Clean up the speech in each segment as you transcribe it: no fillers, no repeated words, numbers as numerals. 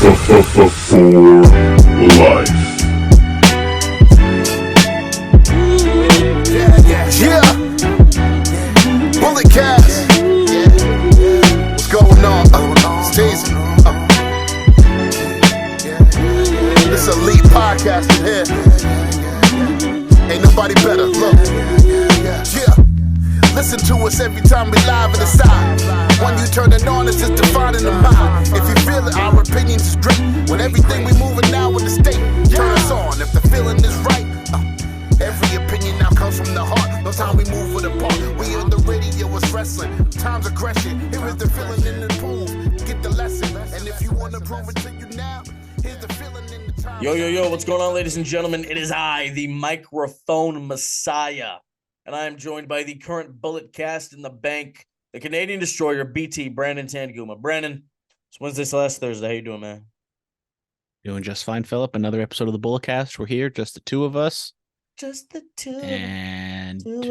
For life. Yeah. Bullet cast. What's going on? Stacy. This elite podcast in here. Ain't nobody better. Look. Yeah. Listen to us every time we live in the side. When you turn it on, it's just defining the mind. If you feel it, our opinions is great. When everything we moving now in the state, turn us on if the feeling is right. Every opinion now comes from the heart. No time we move with a part. We on the radio, it's wrestling. Time's aggression. Here is the feeling in the prove. Get the lesson. And if you want to prove it to you now, here's the feeling in the time. Yo, what's going on, ladies and gentlemen? It is I, the microphone messiah. And I am joined by the current bullet cast in the bank, the Canadian destroyer, BT, Brandon Tanguma. Brandon, it's Wednesday/last Thursday. How you doing, man? Doing just fine, Phillip. Another episode of the Bulletcast. We're here, just the two of us. Just the two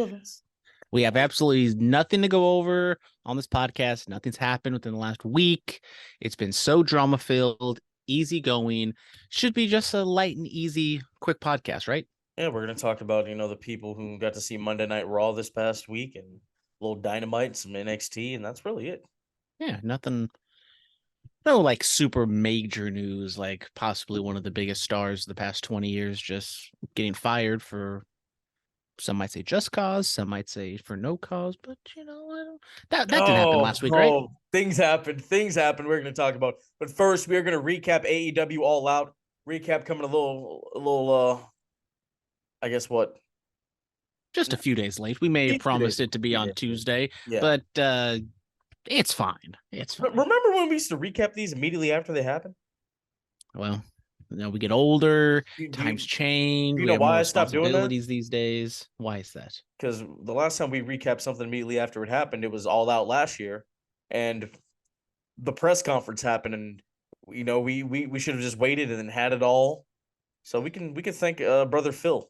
of us. We have absolutely nothing to go over on this podcast. Nothing's happened within the last week. It's been so drama-filled, easygoing. Should be just a light and easy, quick podcast, right? Yeah, we're going to talk about, the people who got to see Monday Night Raw this past week and a little Dynamite, some NXT, and that's really it. Yeah, nothing. No, like super major news, like possibly one of the biggest stars of the past 20 years just getting fired for, some might say just cause, some might say for no cause, but that didn't happen last week, right? Things happened. We're going to talk about. But first, we are going to recap AEW All Out. Recap coming a little. I guess what? Just a few days late. We may have promised it to be on Tuesday, but it's fine. It's fine. Remember when we used to recap these immediately after they happened? Well, we get older, times change. You know why I stopped doing that? These days. Why is that? Because the last time we recapped something immediately after it happened, it was All Out last year, and the press conference happened, and we should have just waited and then had it all. So we can thank brother Phil.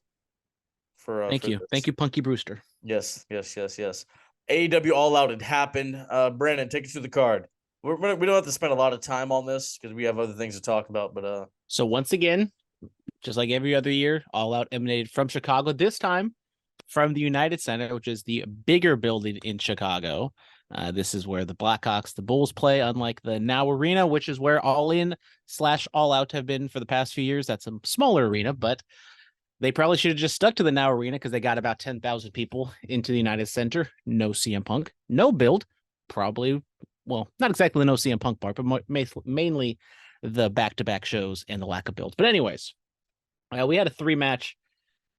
Thank you, Punky Brewster. Yes. AEW All Out had happened. Brandon, take us through the card. We don't have to spend a lot of time on this because we have other things to talk about. But so once again, just like every other year, All Out emanated from Chicago. This time from the United Center, which is the bigger building in Chicago. This is where the Blackhawks, the Bulls play, unlike the Now Arena, which is where All In/All Out have been for the past few years. That's a smaller arena, but they probably should have just stuck to the Now Arena because they got about 10,000 people into the United Center. No CM Punk, no build. Probably, well, not exactly the no CM Punk part, but mainly the back-to-back shows and the lack of build. But anyways, we had a 3-match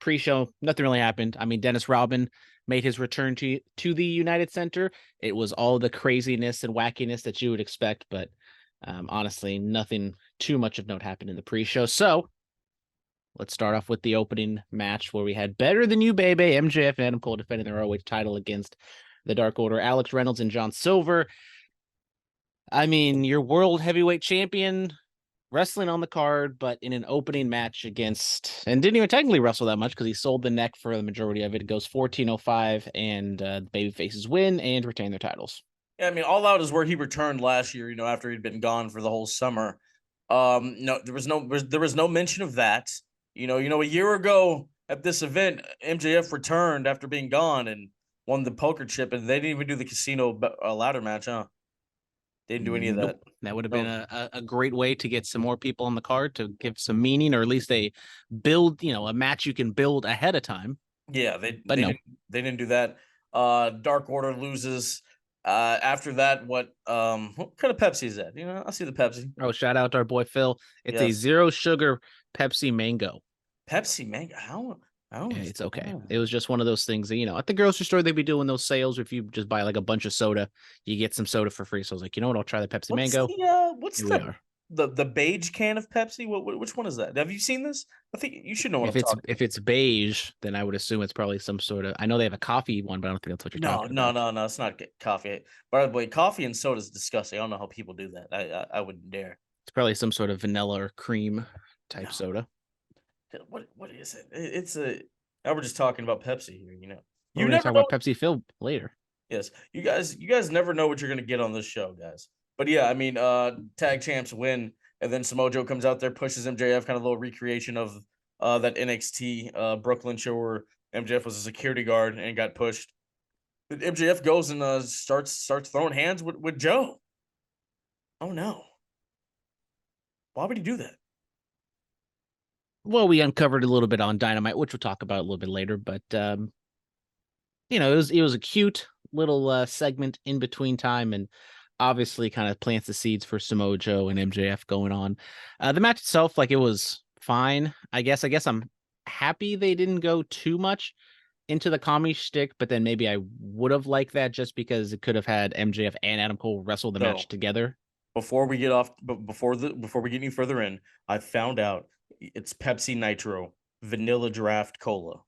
pre-show. Nothing really happened. I mean, Dennis Rodman made his return to the United Center. It was all the craziness and wackiness that you would expect, but honestly, nothing too much of note happened in the pre-show. So let's start off with the opening match where we had Better Than You, Baby, MJF and Adam Cole defending their ROH title against the Dark Order, Alex Reynolds and John Silver. I mean, your world heavyweight champion wrestling on the card, but in an opening match against, and didn't even technically wrestle that much because he sold the neck for the majority of it. It goes 14:05, and the babyfaces win and retain their titles. Yeah, I mean, All Out is where he returned last year. After he'd been gone for the whole summer. No, there was no mention of that. A year ago at this event, MJF returned after being gone and won the poker chip, and they didn't even do the casino ladder match, huh? They didn't do any of that. That would have been a great way to get some more people on the card to give some meaning, or at least they build, a match you can build ahead of time. Yeah, they didn't do that. Dark Order loses. After that, what kind of Pepsi is that? I see the Pepsi. Oh, shout out to our boy Phil. It's a 0 sugar Pepsi Mango. Pepsi Mango? How? Yeah, it's okay. It was just one of those things that, at the grocery store, they'd be doing those sales. If you just buy like a bunch of soda, you get some soda for free. So I was like, you know what? I'll try the Pepsi Mango. What's the beige can of Pepsi? Which one is that? Have you seen this? I think you should know what I'm talking about. If it's beige, then I would assume it's probably some sort of, I know they have a coffee one, but I don't think that's what you're talking about. No, it's not coffee. By the way, coffee and soda is disgusting. I don't know how people do that. I wouldn't dare. It's probably some sort of vanilla or cream type soda. What is it? Now we're just talking about Pepsi here, We're gonna talk about Pepsi Phil later. Yes. You guys never know what you're gonna get on this show, guys. But yeah, I mean, tag champs win and then Samoa Joe comes out there, pushes MJF, kind of a little recreation of that NXT Brooklyn show where MJF was a security guard and got pushed. But MJF goes and starts throwing hands with Joe. Oh no. Why would he do that? Well, we uncovered a little bit on Dynamite, which we'll talk about a little bit later, but you know, it was a cute little segment in between time, and obviously kind of plants the seeds for Samoa Joe and MJF going on. The match itself, like, it was fine. I guess I'm happy they didn't go too much into the commie shtick, but then maybe I would have liked that just because it could have had MJF and Adam Cole wrestle the match together. Before we get any further in, I found out it's Pepsi Nitro Vanilla Draft Cola.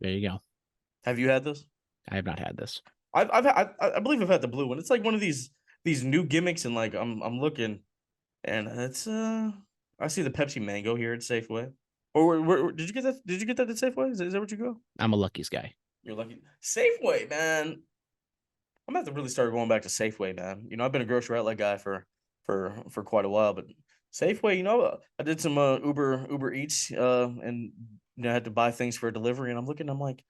There you go. Have you had this? I have not had this. I believe I've had the blue one. It's like one of these new gimmicks, and like I'm looking, and it's I see the Pepsi Mango here at Safeway. Or where did you get that? Did you get that at Safeway? Is that what you go? I'm a Lucky's guy. You're lucky. Safeway, man. I'm gonna have to really start going back to Safeway, man. You know, I've been a grocery outlet guy for quite a while, but Safeway, you know, I did some Uber Eats and you know, I had to buy things for delivery, and I'm like,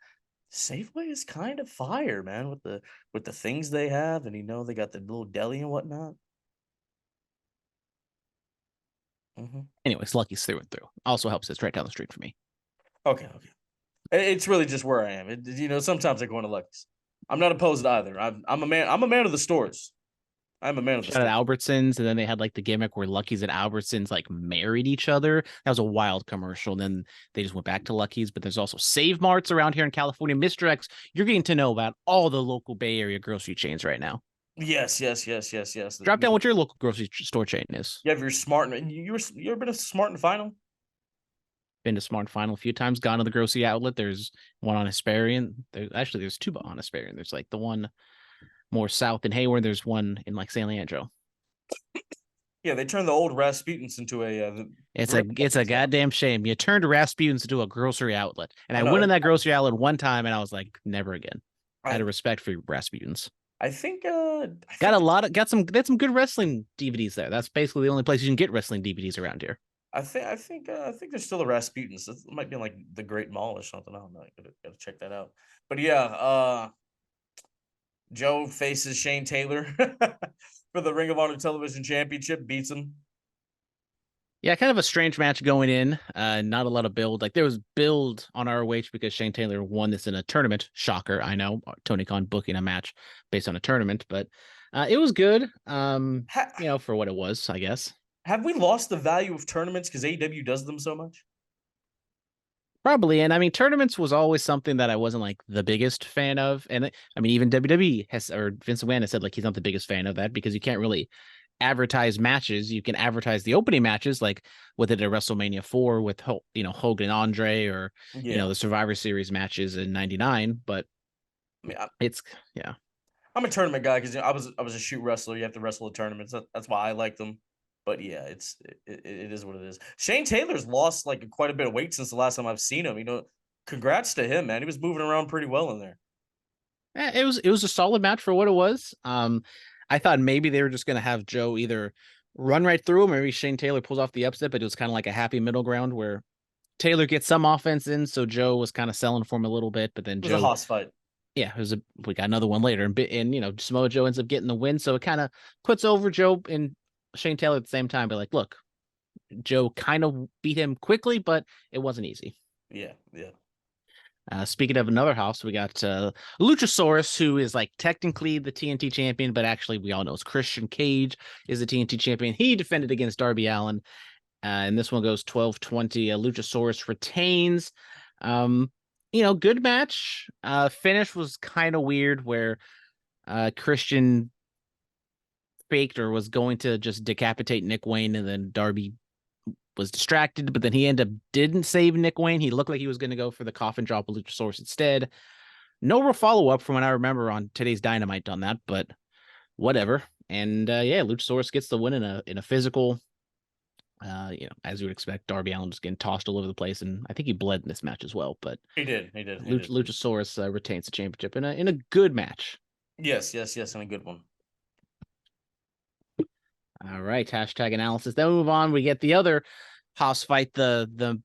Safeway is kind of fire, man, with the things they have, and you know, they got the little deli and whatnot. Anyways, Lucky's through and through. Also helps it's right down the street for me. Okay. It's really just where I am. You know, sometimes I go into Lucky's. I'm not opposed to either. I'm a man of the stores. I'm a man of the stores. At Albertsons, and then they had like the gimmick where Lucky's and Albertsons like married each other. That was a wild commercial. And then they just went back to Lucky's. But there's also Save Marts around here in California. Mr. X, you're getting to know about all the local Bay Area grocery chains right now. Yes. Drop down what your local grocery store chain is. Yeah, if you're Smart, and you ever been to Smart and Final? Been to Smart and Final a few times. Gone to the grocery outlet. There's one on Hesperian. There's two on Hesperian. There's like the one more south in Hayward. There's one in like San Leandro. Yeah, they turned the old Rasputin's into a. It's a goddamn shame. You turned Rasputin's into a grocery outlet, and I went in that grocery outlet one time, and I was like, never again. I had a respect for Rasputin's. I think got some good wrestling DVDs there. That's basically the only place you can get wrestling DVDs around here. I think there's still a Rasputin's. It might be in like the Great Mall or something. I don't know. Gotta check that out. But yeah, Joe faces Shane Taylor for the Ring of Honor Television Championship, beats him. Yeah, kind of a strange match going in. Not a lot of build. Like, there was build on ROH because Shane Taylor won this in a tournament. Shocker, I know. Tony Khan booking a match based on a tournament, but it was good. You know, for what it was, I guess. Have we lost the value of tournaments because AEW does them so much? Probably. And I mean, tournaments was always something that I wasn't like the biggest fan of. And I mean, even WWE or Vince McMahon has said like he's not the biggest fan of that because you can't really advertise matches. You can advertise the opening matches, like with it at WrestleMania 4 with Hogan and Andre, or you know, the Survivor Series matches in '99. But I mean, I'm a tournament guy because I was a shoot wrestler. You have to wrestle at tournaments. That's why I like them. But yeah, it is what it is. Shane Taylor's lost like quite a bit of weight since the last time I've seen him. You know, congrats to him, man. He was moving around pretty well in there. It was a solid match for what it was. I thought maybe they were just gonna have Joe either run right through him, or maybe Shane Taylor pulls off the upset, but it was kind of like a happy middle ground where Taylor gets some offense in, so Joe was kind of selling for him a little bit, but then it was a hoss fight. Yeah, we got another one later, and you know, Samoa Joe ends up getting the win, so it kind of puts over Joe and Shane Taylor at the same time. But like, look, Joe kind of beat him quickly, but it wasn't easy. Yeah. Speaking of another house, we got Luchasaurus, who is like technically the TNT champion, but actually we all know it's Christian Cage is the TNT champion. He defended against Darby Allin, and this one goes 12-20. Luchasaurus retains. You know, good match. Finish was kind of weird where Christian faked or was going to just decapitate Nick Wayne, and then Darby was distracted, but then he didn't save Nick Wayne. He looked like he was going to go for the coffin drop of Luchasaurus instead. No real follow-up from what I remember on today's Dynamite on that, but whatever. And yeah, Luchasaurus gets the win in a physical. You know, as you would expect, Darby Allin just getting tossed all over the place, and I think he bled in this match as well. But he did. Luchasaurus retains the championship in a good match. Yes, and a good one. All right, hashtag analysis. Then we move on. We get the other house fight, the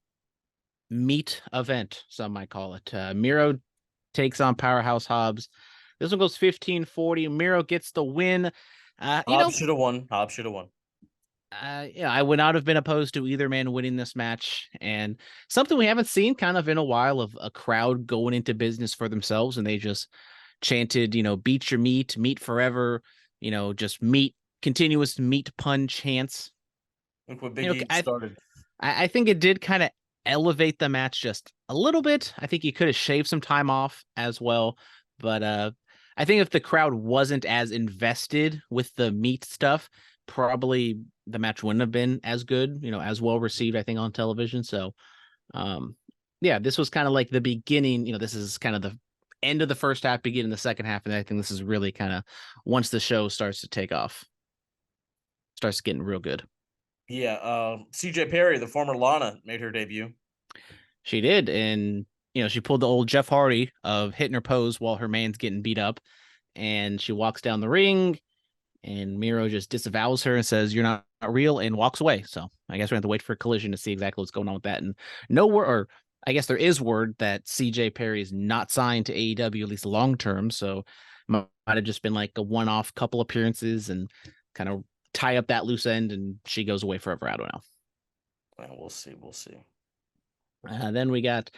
meat event, some might call it. Miro takes on Powerhouse Hobbs. This one goes 15-40. Miro gets the win. Hobbs should have won. Hobbs should have won. Yeah, I would not have been opposed to either man winning this match. And something we haven't seen kind of in a while, of a crowd going into business for themselves, and they just chanted, beat your meat forever, just meat, continuous meat pun chants. Look what Big E started. I think it did kind of elevate the match just a little bit. I think you could have shaved some time off as well. But I think if the crowd wasn't as invested with the meat stuff, probably the match wouldn't have been as good, as well received, I think, on television. So, yeah, this was kind of like the beginning. This is kind of the end of the first half, beginning the second half. And I think this is really kind of once the show starts to take off, starts getting real good. Yeah, CJ Perry, the former Lana, made her debut. She did, and she pulled the old Jeff Hardy of hitting her pose while her man's getting beat up, and she walks down the ring, and Miro just disavows her and says, "You're not real," and walks away. So I guess we have to wait for a collision to see exactly what's going on with that. And no word, or I guess there is word that CJ Perry is not signed to AEW, at least long term. So might have just been like a one-off couple appearances and kind of tie up that loose end, and she goes away forever. I don't know. Well, we'll see. We'll see. Then we got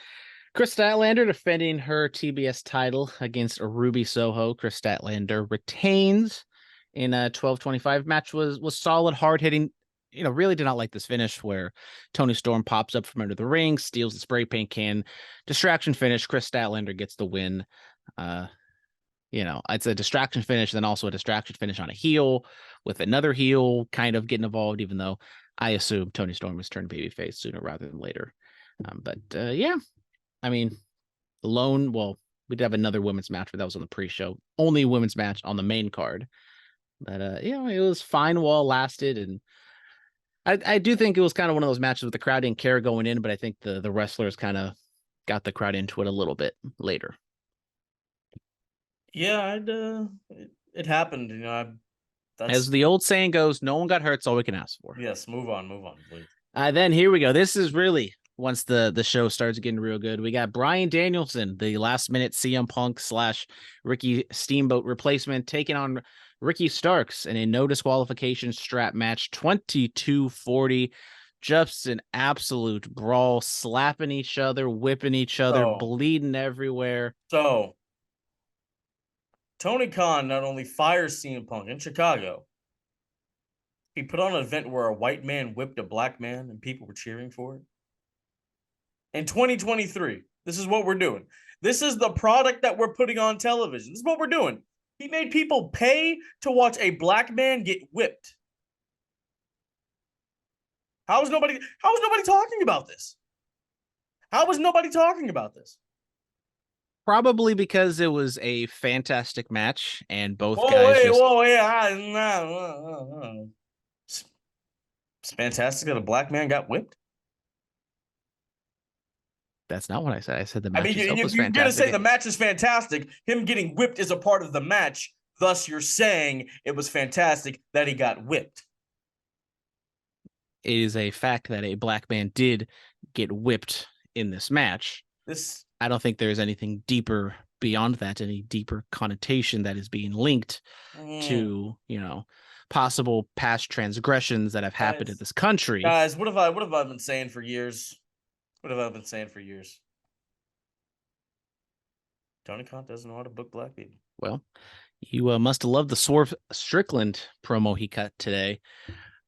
Chris Statlander defending her TBS title against Ruby Soho. Chris Statlander retains in a 12-25. Match was solid, hard hitting. Really did not like this finish where Toni Storm pops up from under the ring, steals the spray paint can, distraction finish. Chris Statlander gets the win. It's a distraction finish, then also a distraction finish on a heel with another heel kind of getting involved, even though I assume Toni Storm was turned babyface sooner rather than later. Yeah, I mean, we did have another women's match, but that was on the pre-show. Only women's match on the main card. But it was fine while it lasted, and I do think it was kind of one of those matches with the crowd didn't care going in, but I think the wrestlers kind of got the crowd into it a little bit later. Yeah, it happened. As the old saying goes, no one got hurt. It's all we can ask for. Yes, move on, please. Then here we go. This is really once the show starts getting real good. We got Bryan Danielson, the last minute CM Punk / Ricky Steamboat replacement, taking on Ricky Starks in a no disqualification strap match, 22-40. Just an absolute brawl, slapping each other, whipping each other, bleeding everywhere. So Tony Khan not only fires CM Punk in Chicago, he put on an event where a white man whipped a black man and people were cheering for it. In 2023, this is what we're doing. This is the product that we're putting on television. This is what we're doing. He made people pay to watch a black man get whipped. How is nobody talking about this? How is nobody talking about this? Probably because it was a fantastic match and both It's fantastic that a black man got whipped. That's not what I said. I said the match was you're fantastic. going to say the match is fantastic. Him getting whipped is a part of the match. Thus, you're saying it was fantastic that he got whipped. It is a fact that a black man did get whipped in this match. I don't think there's anything deeper beyond that, any deeper connotation that is being linked to, possible past transgressions that have happened in this country. Guys, what have I been saying for years? Tony Khan doesn't know how to book black people. Well, you must have loved the Swerve Strickland promo he cut today.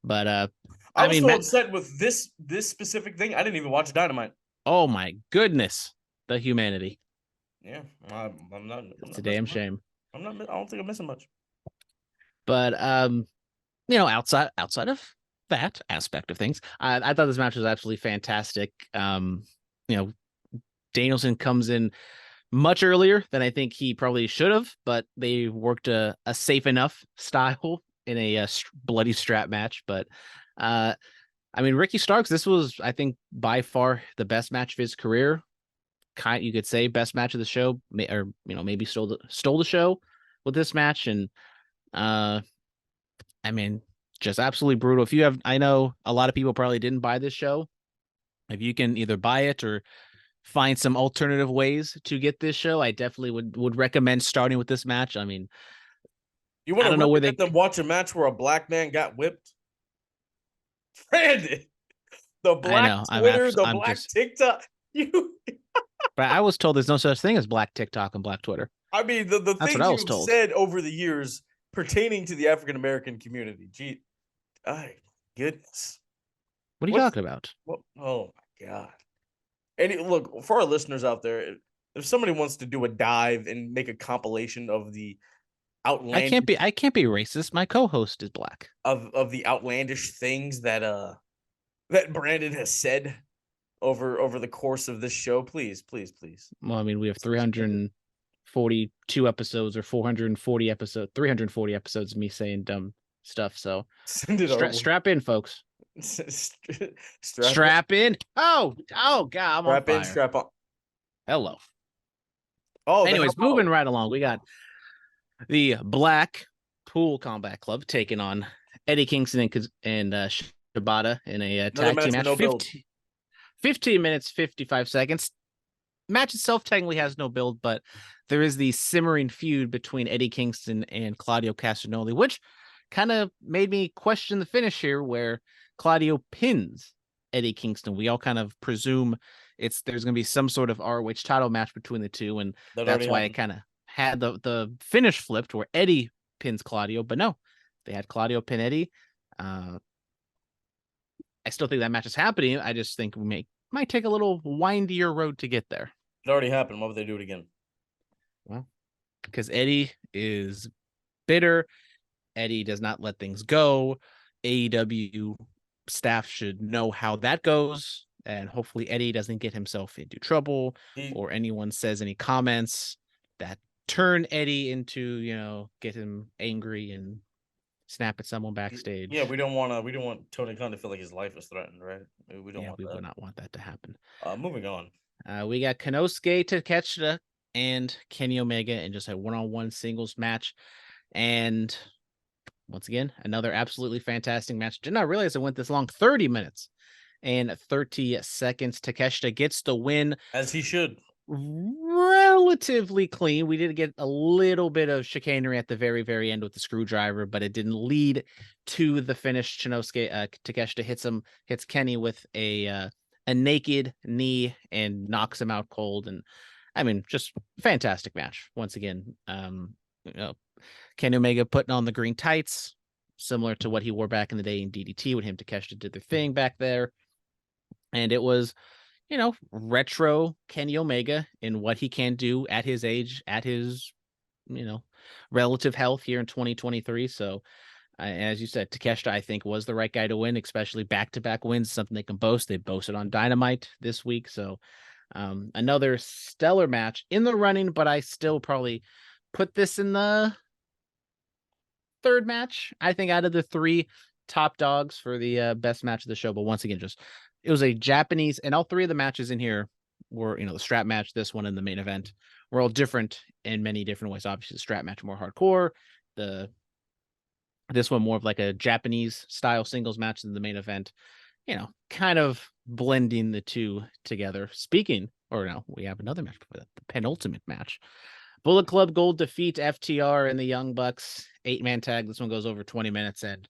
But I was so upset with this specific thing. I didn't even watch Dynamite. Oh my goodness, the humanity. Yeah, I'm not. It's a damn shame. I don't think I'm missing much. But outside of that aspect of things, I thought this match was absolutely fantastic. Danielson comes in much earlier than I think he probably should have, but they worked a safe enough style in a bloody strap match. But Ricky Starks, this was, I think, by far the best match of his career. You could say best match of the show, or maybe stole the show with this match. And just absolutely brutal. If you have, I know a lot of people probably didn't buy this show. If you can either buy it or find some alternative ways to get this show, I definitely would recommend starting with this match. I mean, You want I to don't know where recommend them watch a match where a black man got whipped? Brandon, the I black know Twitter, the I'm black just, TikTok. You, but I was told there's no such thing as black TikTok and black Twitter. I mean, the That's what things I you was have told. said over the years pertaining to the African American community. Gee, my goodness. What are you What's talking about? what? Oh my god. And look, for our listeners out there, if somebody wants to do a dive and make a compilation of the outlandish I can't be racist. My co-host is black. of the outlandish things that Brandon has said over the course of this show, please. Well, I mean, we have 342 episodes or 440 episodes, 340 episodes of me saying dumb stuff. So Send it our way. strap in, folks. Strap Strap in. Oh God, I'm on strap in, fire. strap on. Hello. Oh, Anyways, moving right along, we got the Black Pool Combat Club taking on Eddie Kingston and Shibata in a tag team match. No 15 minutes, 55 seconds. Match itself technically has no build, but there is the simmering feud between Eddie Kingston and Claudio Castagnoli, which kind of made me question the finish here, where Claudio pins Eddie Kingston. We all kind of presume there's going to be some sort of ROH title match between the two, and that's why it kind of had the finish flipped where Eddie pins Claudio, but no, they had Claudio pin Eddie. I still think that match is happening. I just think we might take a little windier road to get there. It already happened. Why would they do it again? Well, because Eddie is bitter. Eddie does not let things go. AEW staff should know how that goes, and hopefully Eddie doesn't get himself into trouble or anyone says any comments that turn Eddie into, get him angry and snap at someone backstage. Yeah, we don't want Tony Khan to feel like his life is threatened, right? We don't want that. We would not want that to happen. Moving on. We got Konosuke Takeshita and Kenny Omega in just a one-on-one singles match. And once again, another absolutely fantastic match. Did not realize it went this long. 30 minutes and 30 seconds. Takeshita gets the win. As he should. Relatively clean. We did get a little bit of chicanery at the very, very end with the screwdriver, but it didn't lead to the finish. Takeshita hits Kenny with a naked knee and knocks him out cold. And I mean, just fantastic match. Once again, Kenny Omega putting on the green tights, similar to what he wore back in the day in DDT when him and Takeshita did their thing back there. And it was, retro Kenny Omega in what he can do at his age, at his, relative health here in 2023. So, as you said, Takeshita, I think, was the right guy to win, especially back-to-back wins, something they can boast. They boasted on Dynamite this week. So, another stellar match in the running, but I still probably put this in the third match, I think, out of the three top dogs for the best match of the show. But once again, it was a Japanese, and all three of the matches in here were, the strap match, this one, and the main event were all different in many different ways. Obviously, the strap match more hardcore, this one more of like a Japanese style singles match than the main event, kind of blending the two together. We have another match before that, the penultimate match. Bullet Club Gold defeat FTR and the Young Bucks, 8-man tag. This one goes over 20 minutes, and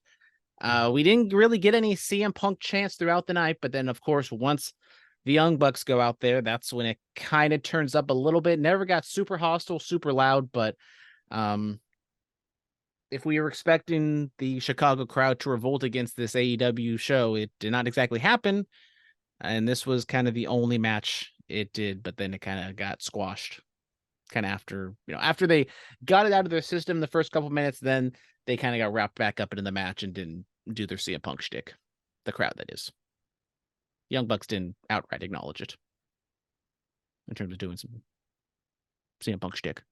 we didn't really get any CM Punk chance throughout the night, but then, of course, once the Young Bucks go out there, that's when it kind of turns up a little bit. Never got super hostile, super loud, but if we were expecting the Chicago crowd to revolt against this AEW show, it did not exactly happen, and this was kind of the only match it did, but then it kind of got squashed kind of after they got it out of their system the first couple minutes, then they kind of got wrapped back up into the match and didn't do their CM Punk shtick. The crowd, that is. Young Bucks didn't outright acknowledge it in terms of doing some CM Punk shtick.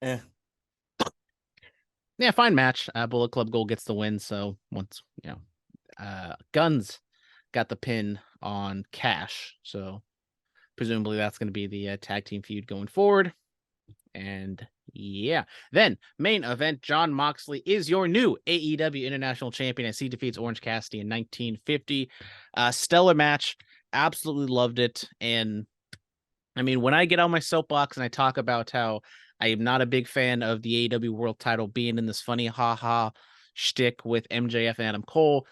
Yeah, fine match. Bullet Club Gold gets the win. So once, Guns got the pin on Cash. So presumably that's going to be the tag team feud going forward. And, Yeah. Then, main event, Jon Moxley is your new AEW International Champion as he defeats Orange Cassidy in 1950. Stellar match. Absolutely loved it. And I mean, when I get on my soapbox and I talk about how I am not a big fan of the AEW World title being in this funny ha-ha shtick with MJF and Adam Cole,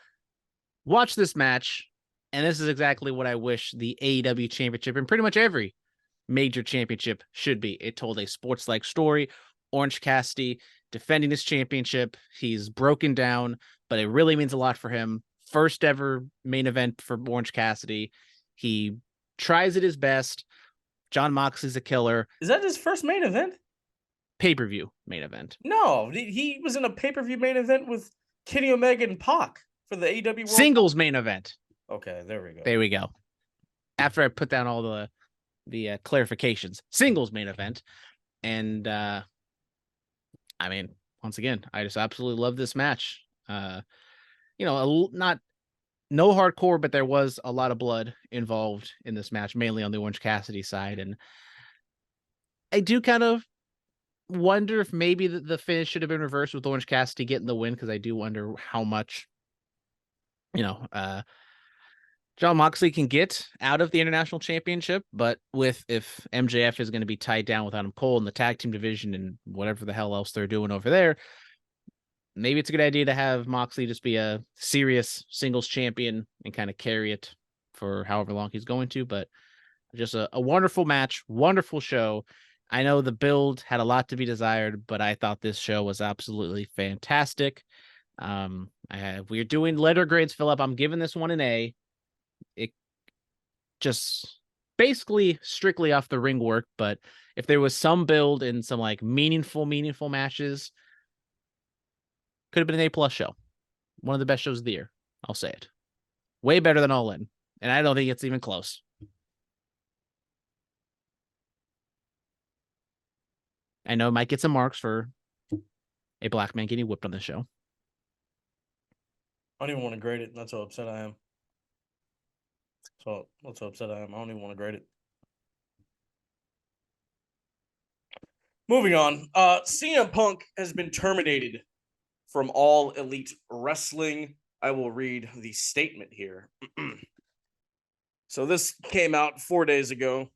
watch this match, and this is exactly what I wish the AEW Championship and pretty much every major championship should be. It told a sports-like story. Orange Cassidy defending his championship. He's broken down, but it really means a lot for him. First ever main event for Orange Cassidy. He tries it his best. Jon Moxley's a killer. Is that his first main event? Pay-per-view main event. No, he was in a pay-per-view main event with Kenny Omega and Pac for the AEW World. Singles main event. Okay, there we go. There we go. After I put down all the clarifications, singles main event. And I mean, once again, I just absolutely love this match. Not no hardcore, but there was a lot of blood involved in this match, mainly on the Orange Cassidy side. And I do kind of wonder if maybe the finish should have been reversed with Orange Cassidy getting the win, because I do wonder how much, Jon Moxley can get out of the International Championship, but if MJF is going to be tied down with Adam Cole in the tag team division and whatever the hell else they're doing over there, maybe it's a good idea to have Moxley just be a serious singles champion and kind of carry it for however long he's going to. But just a wonderful match, wonderful show. I know the build had a lot to be desired, but I thought this show was absolutely fantastic. We're doing letter grades, Phillip. I'm giving this one an A. It just basically strictly off the ring work, but if there was some build and some like meaningful matches, could have been an A+ show. One of the best shows of the year. I'll say it. Way better than All In. And I don't think it's even close. I know it might get some marks for a black man getting whipped on this show. I don't even want to grade it. That's how upset I am. So that's how upset I am. I don't even want to grade it. Moving on. CM Punk has been terminated from All Elite Wrestling. I will read the statement here. So this came out 4 days ago.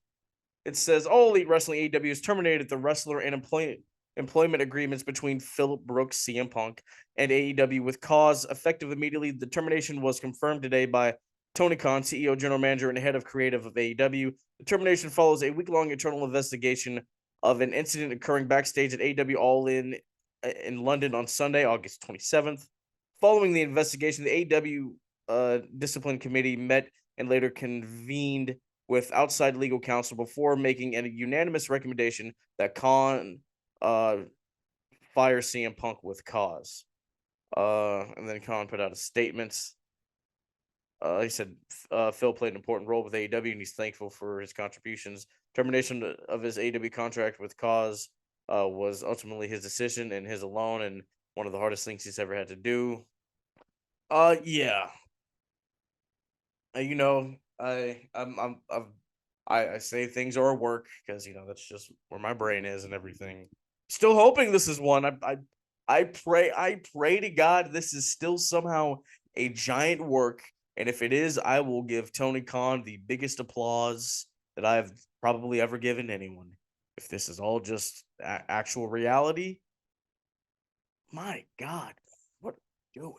It says, All Elite Wrestling AEW has terminated the wrestler and employment agreements between Phillip Brooks, CM Punk, and AEW with cause effective immediately. The termination was confirmed today by Tony Khan, CEO, General Manager, and Head of Creative of AEW. The termination follows a week-long internal investigation of an incident occurring backstage at AEW All In London on Sunday, August 27th. Following the investigation, the AEW Discipline Committee met and later convened with outside legal counsel before making a unanimous recommendation that Khan fire CM Punk with cause. And then Khan put out a statement. He said Phil played an important role with AEW and he's thankful for his contributions. Termination of his AEW contract with cause was ultimately his decision and his alone, and one of the hardest things he's ever had to do. Yeah. I say things are work because that's just where my brain is and everything. Still hoping this is one. I pray to God this is still somehow a giant work, and if it is, I will give Tony Khan the biggest applause that I've probably ever given anyone. If this is all just actual reality, my God, what are you doing?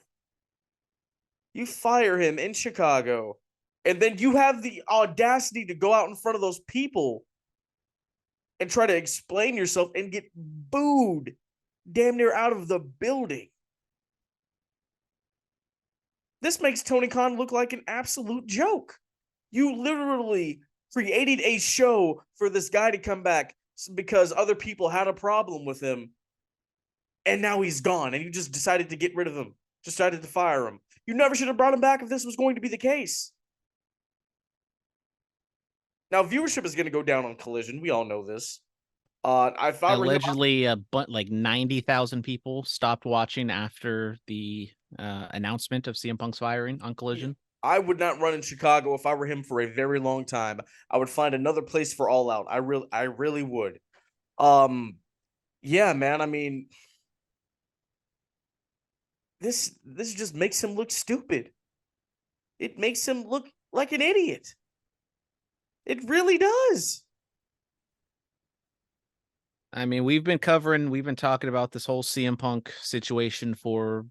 You fire him in Chicago, and then you have the audacity to go out in front of those people and try to explain yourself and get booed damn near out of the building. This makes Tony Khan look like an absolute joke. You literally created a show for this guy to come back because other people had a problem with him, and now he's gone, and you just decided to get rid of him, decided to fire him. You never should have brought him back if this was going to be the case. Now, viewership is going to go down on Collision. We all know this. Allegedly, like 90,000 people stopped watching after the announcement of CM Punk's firing on Collision. I would not run in Chicago if I were him for a very long time. I would find another place for All Out. I really would. yeah, man. I mean, this just makes him look stupid. It makes him look like an idiot. It really does. I mean, we've been talking about this whole CM Punk situation for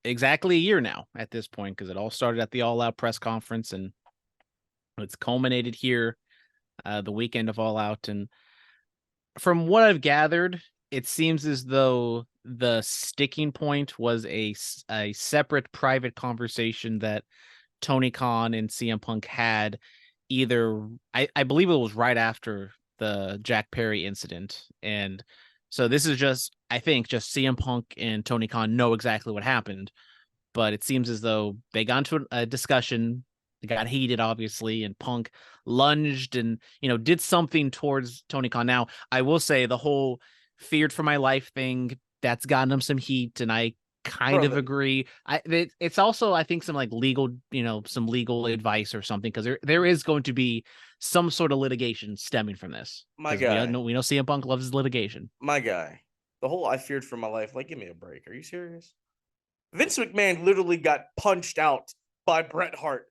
exactly a year now at this point, because it all started at the All Out press conference and it's culminated here the weekend of All Out. And from what I've gathered, it seems as though the sticking point was a separate private conversation that Tony Khan and CM Punk had either, I believe it was right after the Jack Perry incident. And so this is just, I think, just CM Punk and Tony Khan know exactly what happened. But it seems as though they got into a discussion. It got heated, obviously, and Punk lunged and, did something towards Tony Khan. Now, I will say the whole feared for my life thing, that's gotten him some heat, and I kind of agree. It's also, I think, some like legal, some legal advice or something, because there is going to be some sort of litigation stemming from this. My guy. We know CM Punk loves his litigation. My guy. The whole I feared for my life. Like, give me a break. Are you serious? Vince McMahon literally got punched out by Bret Hart.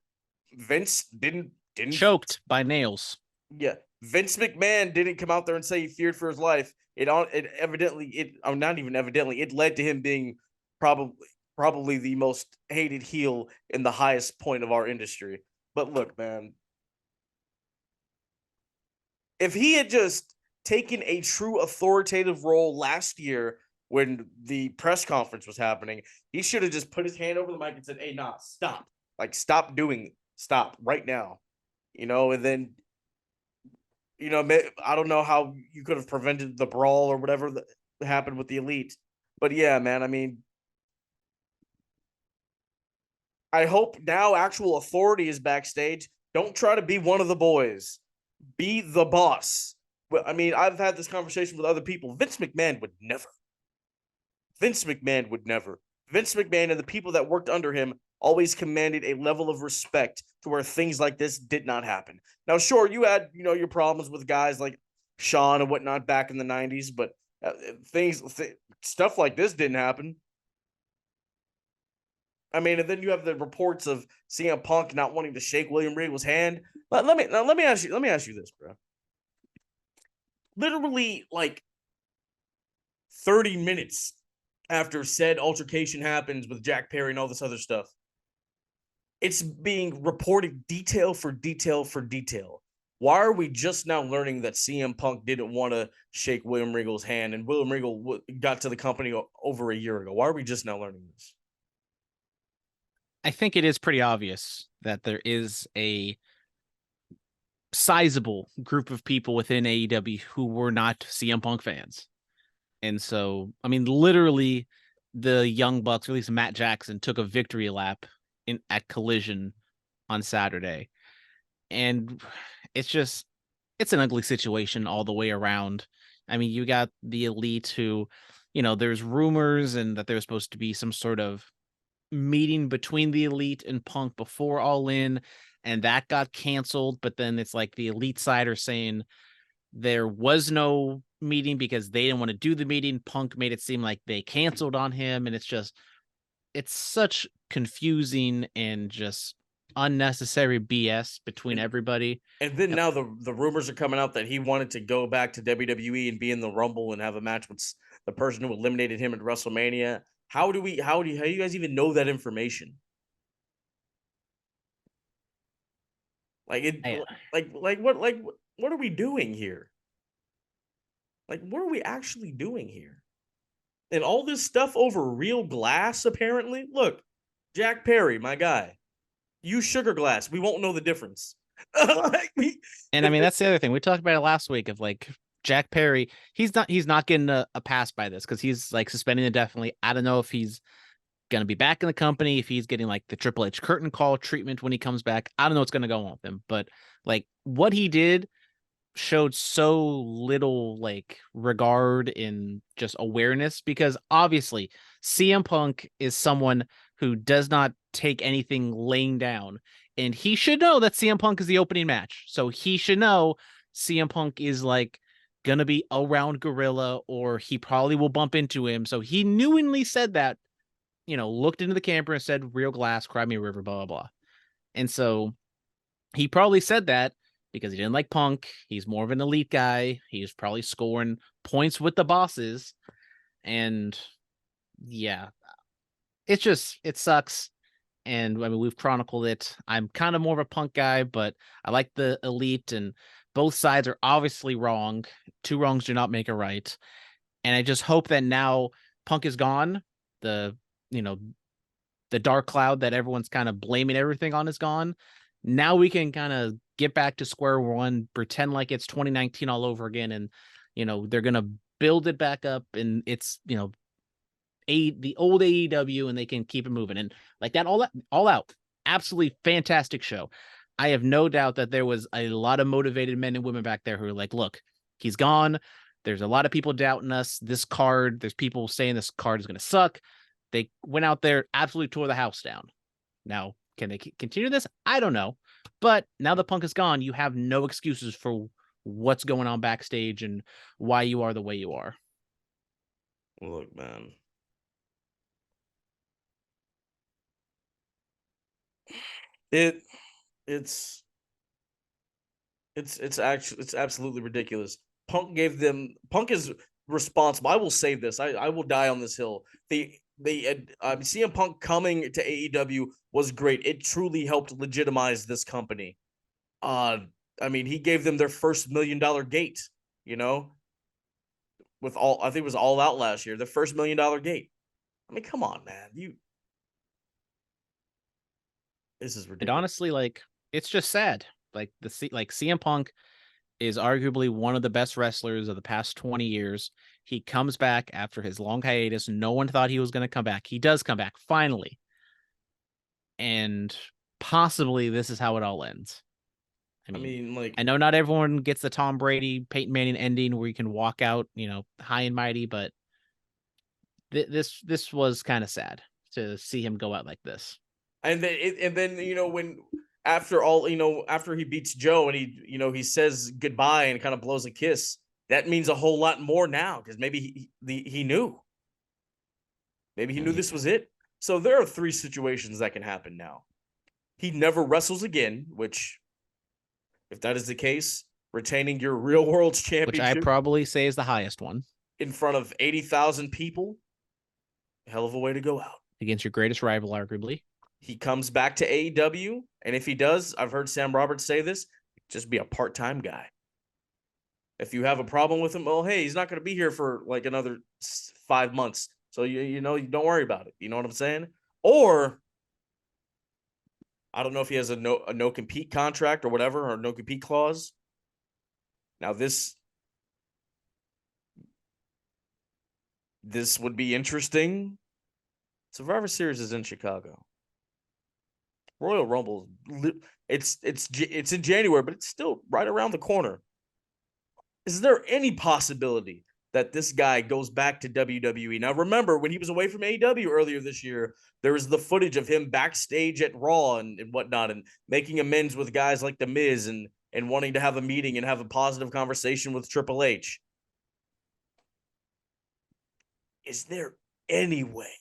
Vince didn't choked by nails. Yeah, Vince McMahon didn't come out there and say he feared for his life. It evidently not even evidently, it led to him being probably the most hated heel in the highest point of our industry. But look, man, if he had just taken a true authoritative role last year when the press conference was happening, he should have just put his hand over the mic and said, "Hey, nah, stop. Like, stop right now." And then, I don't know how you could have prevented the brawl or whatever that happened with the Elite. But yeah, man, I mean, I hope now actual authority is backstage. Don't try to be one of the boys. Be the boss. Well, I mean, I've had this conversation with other people. Vince McMahon would never. Vince McMahon and the people that worked under him always commanded a level of respect to where things like this did not happen. Now, sure, you had, your problems with guys like Shawn and whatnot back in the 90s, but stuff like this didn't happen. I mean, and then you have the reports of CM Punk not wanting to shake William Regal's hand. Let me ask you this, bro. Literally, like 30 minutes after said altercation happens with Jack Perry and all this other stuff, it's being reported detail for detail for detail. Why are we just now learning that CM Punk didn't want to shake William Regal's hand and William Regal got to the company over a year ago? Why are we just now learning this? I think it is pretty obvious that there is a sizable group of people within AEW who were not CM Punk fans. And so, I mean, literally the Young Bucks, or at least Matt Jackson, took a victory lap at Collision on Saturday. And it's an ugly situation all the way around. I mean, you got the Elite who, there's rumors and that there's supposed to be some sort of meeting between the Elite and Punk before All In, and that got canceled. But then it's like the Elite side are saying there was no meeting because they didn't want to do the meeting. Punk made it seem like they canceled on him, and it's such confusing and just unnecessary BS between everybody. And then now the rumors are coming out that he wanted to go back to WWE and be in the Rumble and have a match with the person who eliminated him at WrestleMania. How do you guys even know that information? Like what are we doing here? Like, what are we actually doing here? And all this stuff over real glass, apparently. Look, Jack Perry, my guy. Use sugar glass. We won't know the difference. And I mean, that's the other thing. We talked about it last week of like Jack Perry. He's not getting a pass by this because he's like suspended indefinitely. I don't know if he's going to be back in the company, if he's getting like the Triple H curtain call treatment when he comes back. I don't know what's going to go on with him, but like what he did showed so little like regard in just awareness, because obviously CM Punk is someone who does not take anything laying down, and he should know that CM Punk is the opening match. So he should know CM Punk is like gonna be around Gorilla, or he probably will bump into him. So he knowingly said that, looked into the camera and said, "Real glass, cry me a river," blah, blah, blah. And so he probably said that because he didn't like Punk. He's more of an elite guy. He's probably scoring points with the bosses. And yeah, it sucks. And I mean, we've chronicled it. I'm kind of more of a Punk guy, but I like the elite, and both sides are obviously wrong. Two wrongs do not make a right. And I just hope that now Punk is gone. The dark cloud that everyone's kind of blaming everything on is gone. Now we can kind of get back to square one, pretend like it's 2019 all over again. And, they're going to build it back up, and it's, the old AEW, and they can keep it moving. And like that, all out, absolutely fantastic show. I have no doubt that there was a lot of motivated men and women back there who are like, look, he's gone. There's a lot of people doubting us. This card, there's people saying this card is going to suck. They went out there, absolutely tore the house down. Now, can they continue this? I don't know. But now that Punk is gone, you have no excuses for what's going on backstage and why you are the way you are. Look, man. It's absolutely ridiculous. Punk is responsible. I will say this. I will die on this hill. CM Punk coming to AEW was great. It truly helped legitimize this company. I mean, he gave them their first $1 million gate, with I think it was All Out last year, the first $1 million gate. I mean, come on, man. This is ridiculous. And honestly, it's just sad. CM Punk is arguably one of the best wrestlers of the past 20 years. He comes back after his long hiatus. No one thought he was going to come back. He does come back finally. And possibly this is how it all ends. I mean, I know not everyone gets the Tom Brady, Peyton Manning ending where you can walk out, high and mighty, but this was kind of sad to see him go out like this. And then when after he beats Joe and he says goodbye and kind of blows a kiss, that means a whole lot more now, because maybe he knew. Maybe he knew this was it. So there are 3 situations that can happen now. He never wrestles again, which, if that is the case, retaining your real world championship, which I probably say is the highest one, in front of 80,000 people, hell of a way to go out. Against your greatest rival, arguably. He comes back to AEW, and if he does, I've heard Sam Roberts say this, just be a part-time guy. If you have a problem with him, well, hey, he's not going to be here for like another 5 months. So, you don't worry about it. You know what I'm saying? Or, I don't know if he has a no-compete contract or whatever, or no-compete clause. Now, this would be interesting. Survivor Series is in Chicago. Royal Rumble, it's in January, but it's still right around the corner. Is there any possibility that this guy goes back to WWE? Now, remember, when he was away from AEW earlier this year, there was the footage of him backstage at Raw and whatnot, and making amends with guys like The Miz and wanting to have a meeting and have a positive conversation with Triple H. Is there any way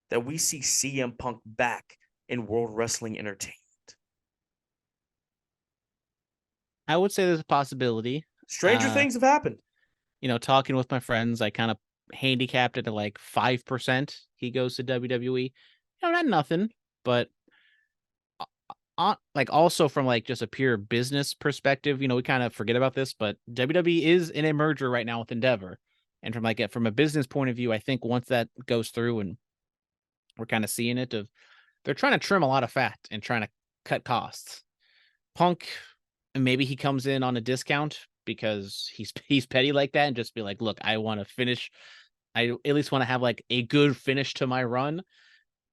that we see CM Punk back in World Wrestling Entertainment? I would say there's a possibility. Stranger things have happened. Talking with my friends, I kind of handicapped it at like 5% he goes to WWE. Not nothing, but also from just a pure business perspective, we kind of forget about this, but WWE is in a merger right now with Endeavor. And from a business point of view, I think once that goes through, and we're kind of seeing it, they're trying to trim a lot of fat and trying to cut costs. Punk, maybe he comes in on a discount because he's petty like that, and just be like, look, I want to finish. I at least want to have a good finish to my run.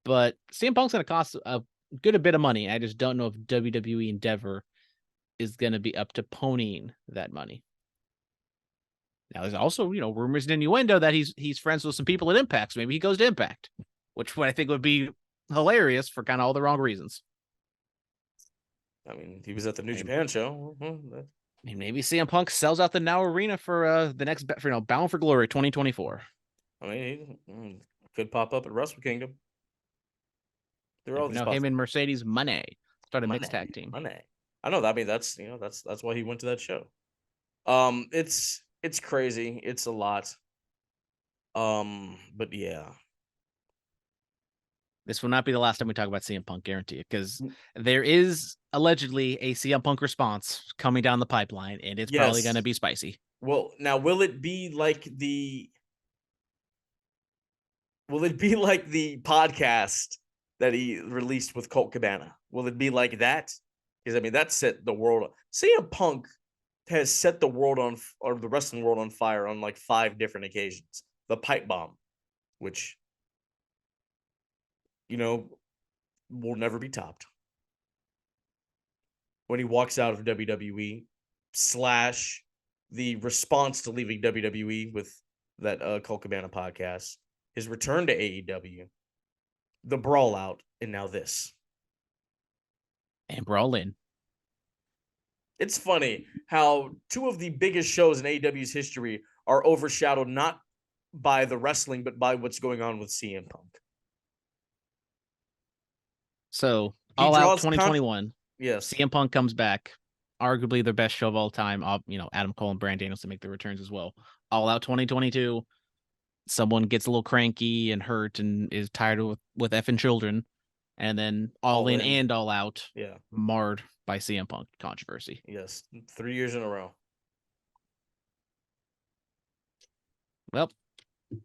But CM Punk's going to cost a bit of money. I just don't know if WWE Endeavor is going to be up to ponying that money. Now, there's also, rumors and innuendo that he's friends with some people at Impact. So maybe he goes to Impact, which I think would be hilarious for kind of all the wrong reasons. I mean, he was at the New Japan show. mean, maybe CM Punk sells out the Now Arena for the next, Bound for Glory 2024. I mean, he could pop up at Wrestle Kingdom. There are all these Him and Mercedes Money start a mixed tag team. Money. I know that. I mean, that's why he went to that show. It's crazy. It's a lot. But yeah. This will not be the last time we talk about CM Punk, guarantee it, because there is allegedly a CM Punk response coming down the pipeline, and it's probably going to be spicy. Well, now will it be like the podcast that he released with Colt Cabana? Will it be like that? Because I mean, that set the world. CM Punk has set the world on, or the wrestling world on fire on like 5 different occasions. The pipe bomb, which, will never be topped. When he walks out of WWE / the response to leaving WWE with that Colt Cabana podcast, his return to AEW, the Brawl Out, and now this. And Brawl In. It's funny how 2 of the biggest shows in AEW's history are overshadowed not by the wrestling, but by what's going on with CM Punk. So, All Out 2021. Yes. CM Punk comes back. Arguably the best show of all time. Adam Cole and Bryan Danielson make their returns as well. All Out 2022. Someone gets a little cranky and hurt and is tired with effing children. And then All In and All Out. Yeah. Marred by CM Punk controversy. Yes. 3 years in a row. Well, it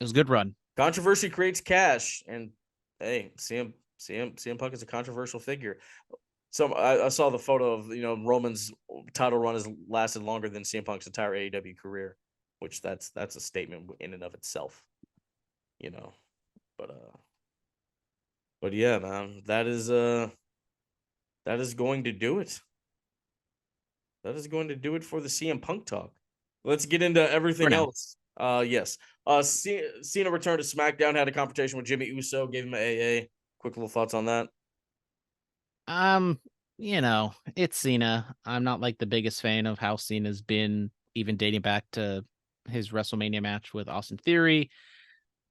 was a good run. Controversy creates cash, and hey, CM Punk is a controversial figure. So I saw the photo of Roman's title run has lasted longer than CM Punk's entire AEW career, which that's a statement in and of itself, But yeah, man, that is going to do it. That is going to do it for the CM Punk talk. Let's get into everything else. Yes. Cena returned to SmackDown, had a confrontation with Jimmy Uso, gave him an AA. Quick little thoughts on that. It's Cena. I'm not like the biggest fan of how Cena's been, even dating back to his WrestleMania match with Austin Theory.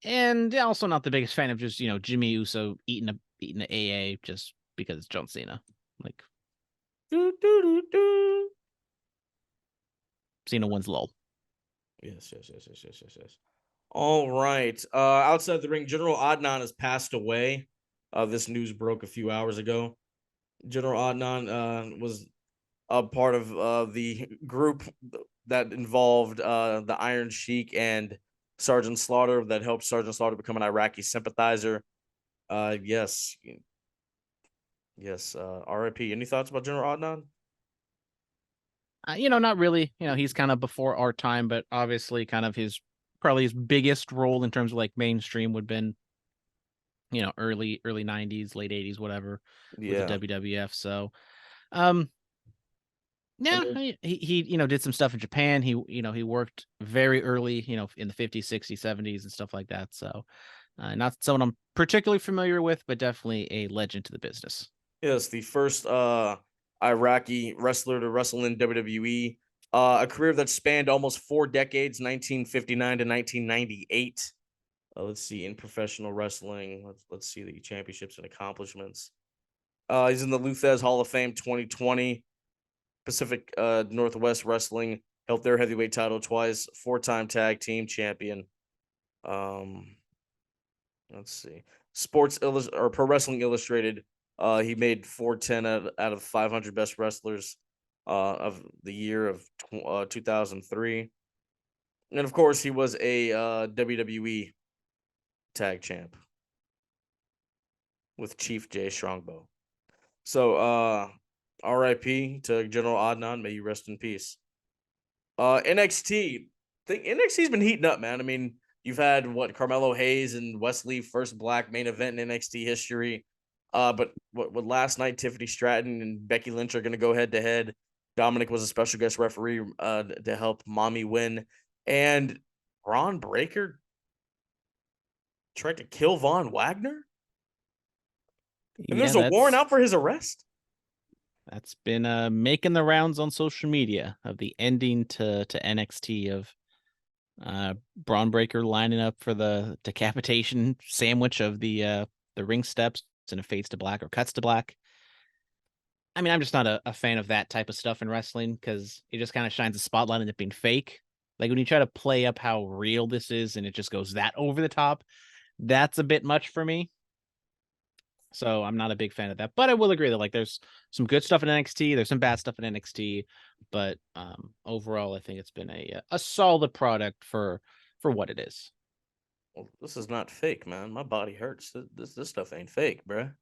And also not the biggest fan of just, Jimmy Uso eating a AA just because it's John Cena. Like, Cena wins lol. Yes. All right. Outside the ring, General Adnan has passed away. This news broke a few hours ago. General Adnan was a part of the group that involved the Iron Sheik and Sergeant Slaughter that helped Sergeant Slaughter become an Iraqi sympathizer. Yes. R.I.P. Any thoughts about General Adnan? Not really. He's kind of before our time, but obviously kind of probably his biggest role in terms of like mainstream would have been, early 90s, late 80s, whatever, with the WWF. So, he did some stuff in Japan. He worked very early, in the 50s, 60s, 70s and stuff like that. So, not someone I'm particularly familiar with, but definitely a legend to the business. Yes, the first Iraqi wrestler to wrestle in WWE. A career that spanned almost 4 decades, 1959 to 1998. Let's see, in professional wrestling, let's see the championships and accomplishments. He's in the Luthez Hall of Fame 2020. Pacific Northwest Wrestling held their heavyweight title twice. 4-time tag team champion. Let's see, Pro Wrestling Illustrated. He made 410 out of 500 best wrestlers of the year of 2003. And of course, he was a WWE tag champ with Chief Jay Strongbow. So, RIP to General Adnan. May you rest in peace. NXT. I think NXT's been heating up, man. I mean, you've had Carmelo Hayes and Wesley, first black main event in NXT history. But what last night, Tiffany Stratton and Becky Lynch are going to go head to head. Dominic was a special guest referee to help Mommy win. And Braun Breaker tried to kill Von Wagner. And there's a warrant out for his arrest. That's been making the rounds on social media of the ending to NXT of Braun Breaker lining up for the decapitation sandwich of the ring steps and it fades to black or cuts to black. I mean, I'm just not a fan of that type of stuff in wrestling because it just kind of shines a spotlight on it being fake. Like when you try to play up how real this is and it just goes that over the top, that's a bit much for me. So I'm not a big fan of that. But I will agree that like there's some good stuff in NXT, there's some bad stuff in NXT, but overall I think it's been a solid product for what it is. Well, this is not fake, man. My body hurts. This stuff ain't fake, bruh.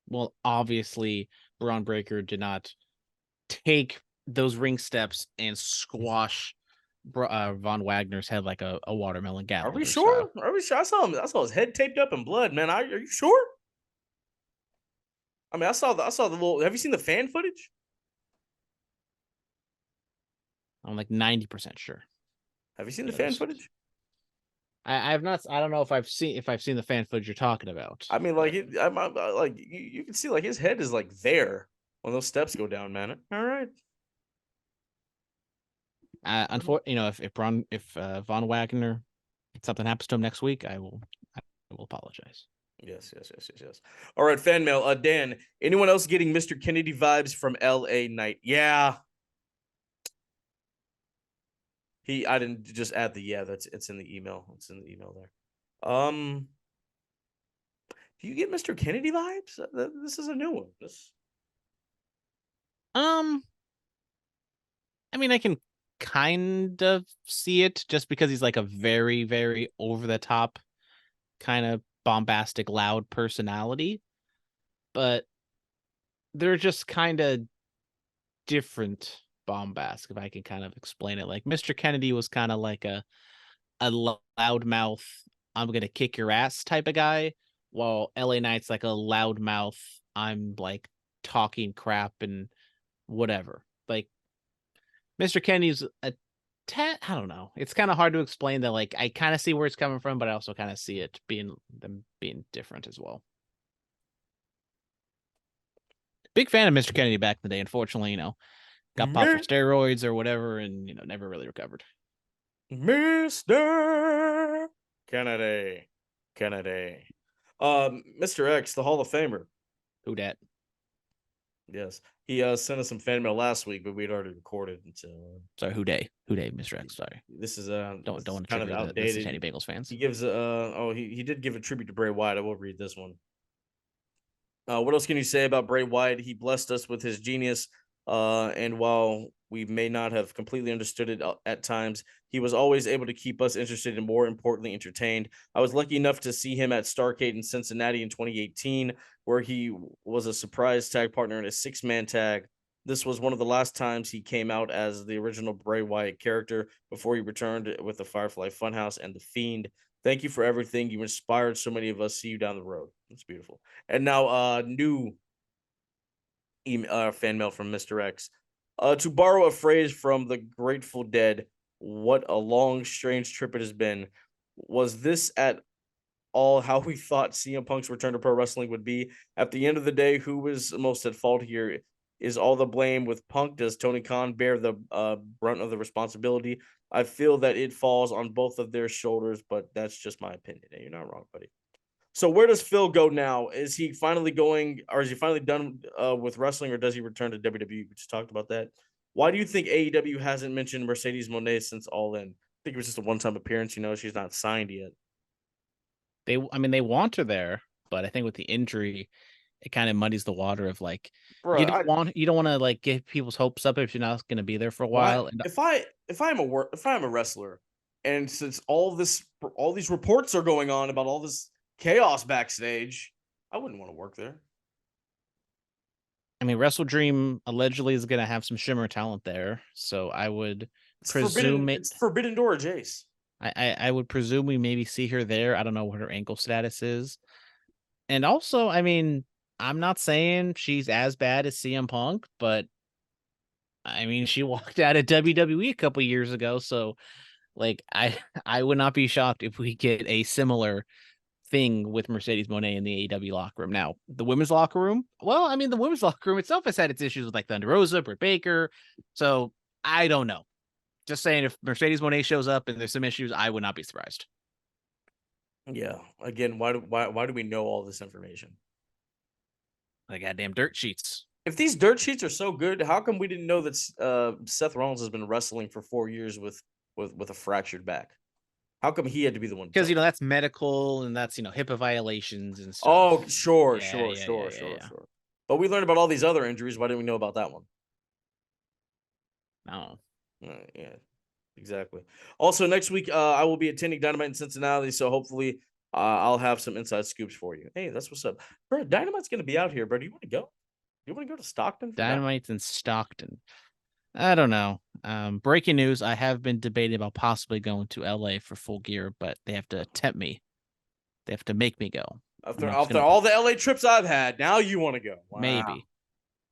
Well, obviously, Braun Breaker did not take those ring steps and squash Von Wagner's head like a watermelon Are we Gallagher sure? style. Are we sure? I saw him. I saw his head taped up in blood, man. Are you sure? I mean, I saw the little. Have you seen the fan footage? I'm like 90% sure. Have you seen the fan footage? I have not. I don't know if I've seen the fan footage you're talking about. I mean, like, I'm like you can see like his head is like there when those steps go down, man. All right. Unfortunately, if Von Wagner, something happens to him next week, I will apologize. Yes. All right, fan mail. Dan, anyone else getting Mr. Kennedy vibes from LA Knight? Yeah. I didn't just add the it's in the email. It's in the email there. Do you get Mr. Kennedy vibes? This is a new one. I mean, I can kind of see it just because he's like a very, very over the top kind of bombastic, loud personality, but they're just kind of different bombast, if I can kind of explain it. Like Mr. Kennedy was kind of like a loudmouth, I'm gonna kick your ass type of guy, while LA Knight's like a loudmouth, I'm like talking crap and whatever. Like Mr. Kennedy's a I don't know. It's kind of hard to explain that. Like I kind of see where it's coming from, but I also kind of see it being different as well. Big fan of Mr. Kennedy back in the day. Unfortunately, got popped for steroids or whatever, and never really recovered. Mr. Kennedy. Mr. X, the Hall of Famer. Who dat? Yes. He sent us some fan mail last week, but we'd already recorded. So sorry, who day, Mr. X. Sorry, this is don't want to kind of outdated. Any Bengals fans. He gives he did give a tribute to Bray Wyatt. I will read this one. What else can you say about Bray Wyatt? He blessed us with his genius, and while we may not have completely understood it at times, he was always able to keep us interested and, more importantly, entertained. I was lucky enough to see him at Starrcade in Cincinnati in 2018, where he was a surprise tag partner in a 6-man tag. This was one of the last times he came out as the original Bray Wyatt character before he returned with the Firefly Funhouse and The Fiend. Thank you for everything. You inspired so many of us. See you down the road. It's beautiful. And now, new fan mail from Mr. X. To borrow a phrase from the Grateful Dead, what a long, strange trip it has been. Was this at all how we thought CM Punk's return to pro wrestling would be? At the end of the day, who was most at fault here? Is all the blame with Punk? Does Tony Khan bear the brunt of the responsibility? I feel that it falls on both of their shoulders, but that's just my opinion. And you're not wrong, buddy. So where does Phil go now? Is he finally going, or is he finally done with wrestling, or does he return to WWE? We just talked about that. Why do you think AEW hasn't mentioned Mercedes Moné since All In? I think it was just a one-time appearance. She's not signed yet. They want her there, but I think with the injury, it kind of muddies the water of like, bro, you don't want to like get people's hopes up if you're not going to be there for a while. And if I'm a wrestler, and since all these reports are going on about all this chaos backstage, I wouldn't want to work there. I mean, Wrestle Dream allegedly is going to have some Shimmer talent there, so I would presume it's Forbidden Door, Jace. I would presume we maybe see her there. I don't know what her ankle status is, and also, I mean, I'm not saying she's as bad as CM Punk, but I mean, she walked out of WWE a couple years ago, so like I would not be shocked if we get a similar thing with Mercedes Moné in the AEW locker room. Now, the women's locker room, well, I mean, the women's locker room itself has had its issues with like Thunder Rosa, Britt Baker. So I don't know. Just saying, if Mercedes Moné shows up and there's some issues, I would not be surprised. Yeah. Again, why do we know all this information? The goddamn dirt sheets. If these dirt sheets are so good, how come we didn't know that Seth Rollins has been wrestling for 4 years with a fractured back? How come he had to be the one? Because that's medical and that's HIPAA violations and stuff. Oh, sure. But we learned about all these other injuries. Why didn't we know about that one? No. Yeah, exactly. Also, next week I will be attending Dynamite in Cincinnati, so hopefully I'll have some inside scoops for you. Hey, that's what's up, bro. Dynamite's gonna be out here, bro. Do you want to go? You want to go to Stockton? Dynamite's in Stockton. I don't know. Breaking news: I have been debating about possibly going to LA for Full Gear, but they have to tempt me. They have to make me go. After all the LA trips I've had, now you want to go? Wow. Maybe.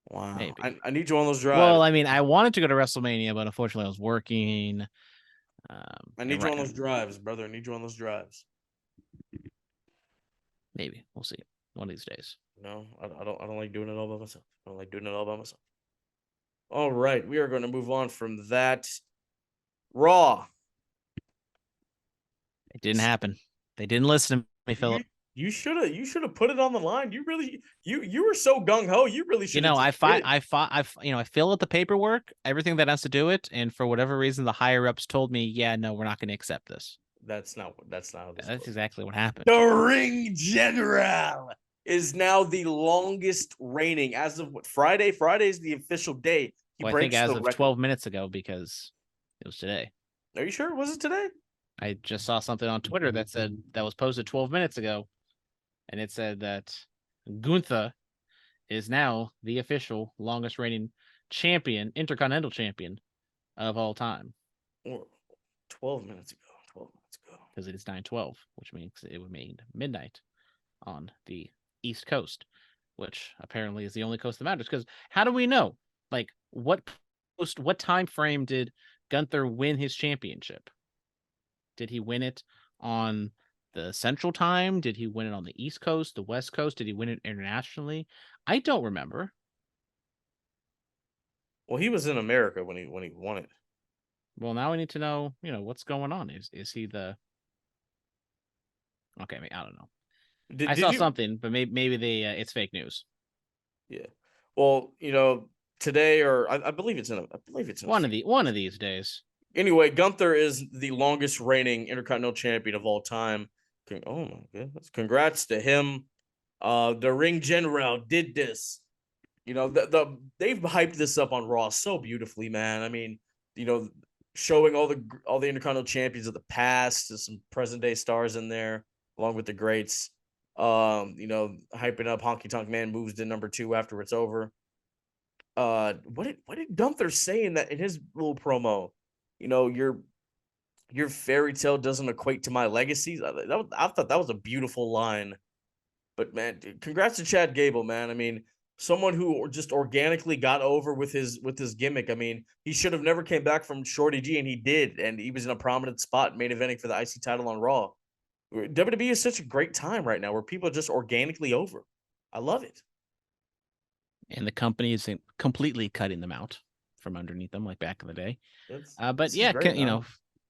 Wow. Maybe. I need you on those drives. Well, I mean, I wanted to go to WrestleMania, but unfortunately, I was working. I need you on those drives, brother. I need you on those drives. Maybe we'll see one of these days. No, I don't like doing it all by myself. I don't like doing it all by myself. All right, we are going to move on from that. Raw. It didn't happen. They didn't listen to me, Phillip. You should have put it on the line. You really you were so gung ho. You really should. I fill out the paperwork, everything that has to do it, and for whatever reason, the higher ups told me, yeah, no, we're not going to accept this. That's not how this That's works. exactly what happened. The Ring General is now the longest reigning as of what, Friday. Friday is the official day. I think as of 12 minutes ago, because it was today. Are you sure? Was it today? I just saw something on Twitter that said that was posted 12 minutes ago, and it said that Gunther is now the official longest reigning champion, Intercontinental champion of all time. 12 minutes ago. Because it is 9:12, which means it would mean midnight on the East Coast, which apparently is the only coast that matters. Because how do we know? Like, what time frame did Gunther win his championship? Did he win it on the Central Time? Did he win it on the East Coast, the West Coast? Did he win it internationally? I don't remember. Well, he was in America when he won it. Well, now we need to know, what's going on. Is he the... Okay, I don't know. I saw something, but maybe it's fake news. Yeah. Well, today, or I believe it's in one of these days. Anyway, Gunther is the longest reigning Intercontinental champion of all time. Oh my goodness! Congrats to him. The Ring General did this. They've hyped this up on Raw so beautifully, man. I mean, showing all the Intercontinental champions of the past, there's some present day stars in there, along with the greats. Hyping up Honky Tonk Man moves to number 2 after it's over. What did Gunther say in his little promo? Your fairy tale doesn't equate to my legacies. I thought that was a beautiful line. But man, congrats to Chad Gable, man. I mean, someone who just organically got over with his gimmick. I mean, he should have never came back from Shorty G, and he did, and he was in a prominent spot, main eventing for the IC title on Raw. WWE is such a great time right now where people are just organically over. I love it. And the company is completely cutting them out from underneath them, like back in the day. But yeah,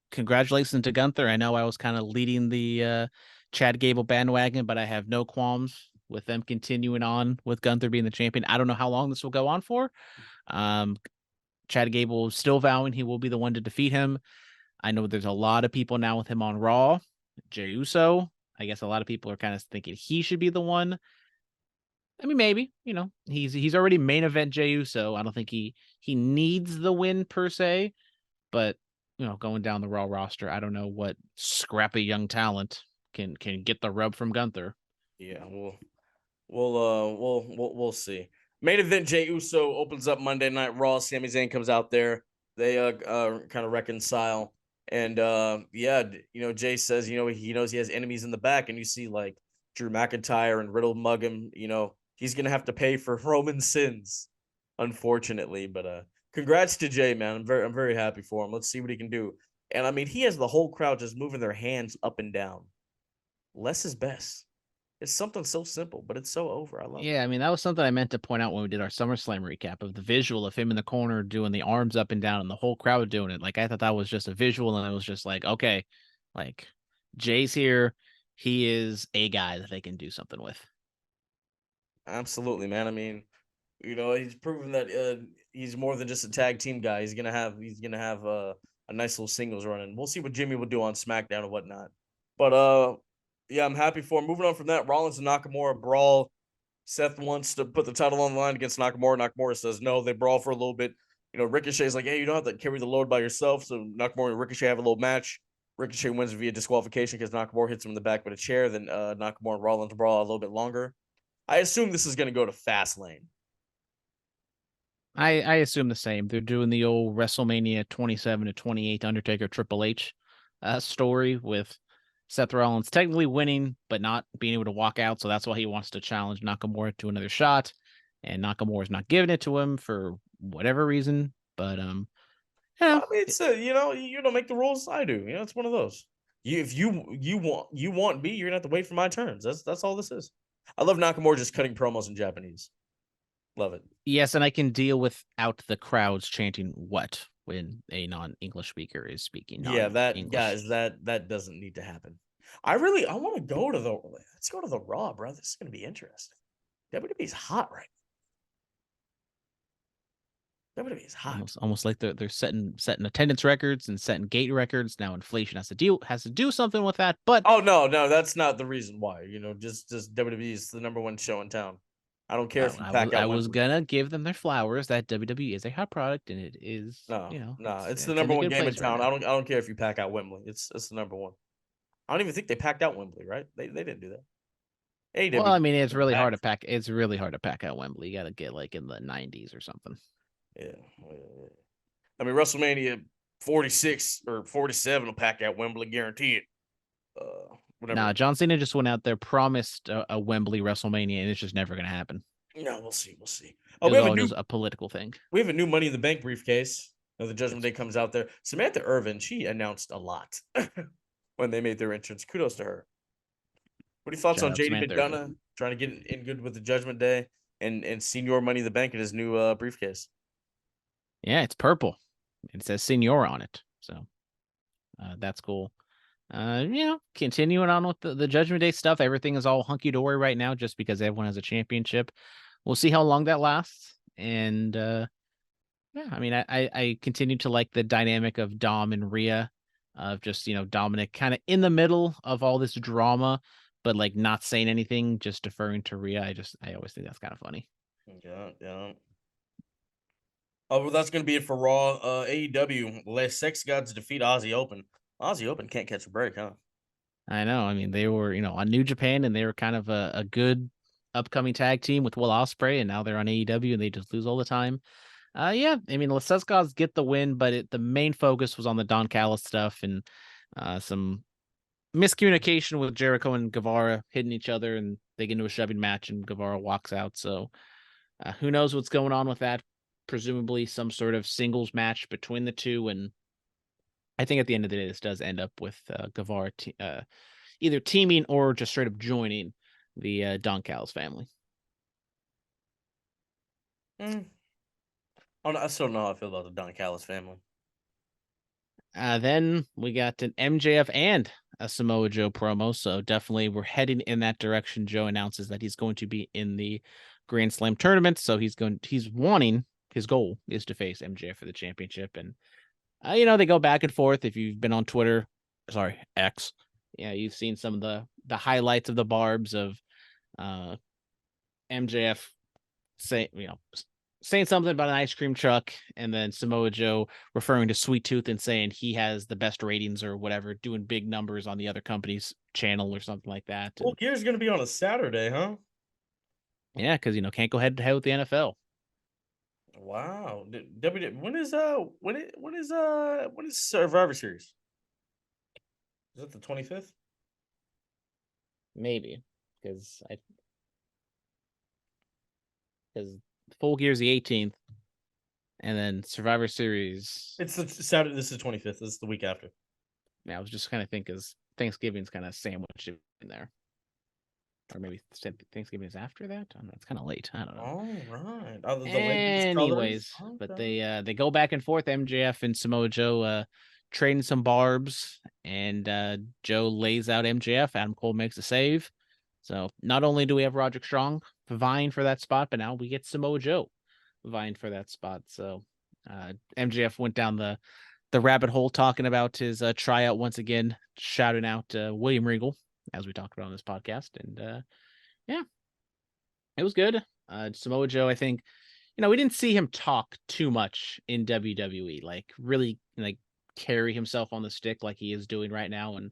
congratulations to Gunther. I know I was kind of leading the Chad Gable bandwagon, but I have no qualms with them continuing on with Gunther being the champion. I don't know how long this will go on for. Chad Gable is still vowing he will be the one to defeat him. I know there's a lot of people now with him on Raw. Jey Uso, I guess a lot of people are kind of thinking he should be the one. I mean, maybe, he's already main event Jey Uso. I don't think he needs the win per se, but going down the Raw roster, I don't know what scrappy young talent can get the rub from Gunther. Yeah, we'll see. Main event Jey Uso opens up Monday Night Raw. Sami Zayn comes out there. They kind of reconcile. And Jay says, he knows he has enemies in the back, and you see like Drew McIntyre and Riddle mug him. He's gonna have to pay for Roman's sins, unfortunately. But congrats to Jay, man. I'm very happy for him. Let's see what he can do. And I mean, he has the whole crowd just moving their hands up and down. less is best. It's something so simple, but it's so over. I love it. Yeah, I mean, that was something I meant to point out when we did our SummerSlam recap of the visual of him in the corner doing the arms up and down and the whole crowd doing it. Like, I thought that was just a visual, and I was just like, okay, like, Jay's here. He is a guy that they can do something with. Absolutely, man. I mean, he's proven that he's more than just a tag team guy. He's gonna have a nice little singles run, and we'll see what Jimmy will do on SmackDown and whatnot. But yeah, I'm happy for him. Moving on from that, Rollins and Nakamura brawl. Seth wants to put the title on the line against Nakamura. Nakamura says no. They brawl for a little bit. Ricochet's like, hey, you don't have to carry the load by yourself. So Nakamura and Ricochet have a little match. Ricochet wins via disqualification because Nakamura hits him in the back with a chair. Then Nakamura and Rollins brawl a little bit longer. I assume this is going to go to Fastlane. I assume the same. They're doing the old WrestleMania 27 to 28 Undertaker Triple H story with Seth Rollins technically winning, but not being able to walk out. So that's why he wants to challenge Nakamura to another shot. And Nakamura's not giving it to him for whatever reason. But yeah. I mean, it's you don't make the rules. I do. It's one of those. If you want me, you're gonna have to wait for my turns. That's all this is. I love Nakamura just cutting promos in Japanese. Love it. Yes, and I can deal without the crowds chanting what when a non-English speaker is speaking Yeah, that non-English. guys, that doesn't need to happen. I want to go to let's go to the Raw, bro. This is gonna be interesting. WWE's hot right now. WWE's hot. Almost like they're setting attendance records and setting gate records. Now inflation has to do something with that. But oh no, that's not the reason why. Just WWE is the number one show in town. I don't care if you pack out. I was gonna give them their flowers that WWE is a hot product and it is. No, it's the number one game in town. Right, I don't care if you pack out Wembley. It's the number one. I don't even think they packed out Wembley, right? They didn't do that. AEW well, I mean, it's really hard to pack. It's really hard to pack out Wembley. You got to get like in the 90s or something. Yeah. I mean, WrestleMania 46 or 47 will pack out Wembley, guarantee it. Whatever. Nah, John Cena just went out there, promised a Wembley WrestleMania, and it's just never going to happen. No, we'll see. Oh, we have a political thing. We have a new Money in the Bank briefcase. The Judgment Day comes out there. Samantha Irvin, she announced a lot when they made their entrance. Kudos to her. What are your thoughts on JD McDonough trying to get in good with the Judgment Day and Senior Money in the Bank in his new briefcase? Yeah, it's purple. It says Senior on it, so that's cool. Continuing on with the Judgment Day stuff. Everything is all hunky dory right now, just because everyone has a championship. We'll see how long that lasts, and yeah, I mean, I continue to like the dynamic of Dom and Rhea, of just Dominic kind of in the middle of all this drama, but like not saying anything, just deferring to Rhea. I always think that's kind of funny. Yeah. Oh, well, that's going to be it for Raw. AEW, Les Sex Gods defeat Aussie Open. Aussie Open can't catch a break, huh? I know. I mean, they were, on New Japan, and they were kind of a good upcoming tag team with Will Ospreay, and now they're on AEW, and they just lose all the time. Yeah, I mean, Les Sex Gods get the win, but the main focus was on the Don Callis stuff and some miscommunication with Jericho and Guevara hitting each other, and they get into a shoving match, and Guevara walks out. So who knows what's going on with that? Presumably some sort of singles match between the two, and I think at the end of the day, this does end up with Guevara either teaming or just straight up joining the Don Callis family. I still don't know how I feel about the Don Callis family. Then we got an MJF and a Samoa Joe promo, so definitely we're heading in that direction. Joe announces that he's going to be in the Grand Slam tournament, so his goal is to face MJF for the championship. And they go back and forth. If you've been on Twitter, X, you've seen some of the highlights of the barbs of MJF saying something about an ice cream truck, and then Samoa Joe referring to Sweet Tooth and saying he has the best ratings or whatever, doing big numbers on the other company's channel or something like that. Well, Gear's going to be on a Saturday, huh? Yeah, because can't go head to head with the NFL. Wow. When is Survivor Series? Is it the 25th? Maybe, because Full Gear's the 18th, and then Survivor Series. It's the Saturday. This is the 25th. This is the week after. Yeah, I was just kind of thinking because Thanksgiving's kind of sandwiched in there. Or maybe Thanksgiving is after that. I don't know. It's kind of late. I don't know. All right. Oh, the Lakers Anyways, colors. but Okay. they go back and forth. MJF and Samoa Joe trading some barbs, and Joe lays out MJF. Adam Cole makes a save. So not only do we have Roderick Strong vying for that spot, but now we get Samoa Joe vying for that spot. So MJF went down the rabbit hole talking about his tryout once again, shouting out William Regal, as we talked about on this podcast. And yeah, it was good. Samoa Joe, I think, we didn't see him talk too much in WWE, like really like carry himself on the stick like he is doing right now. And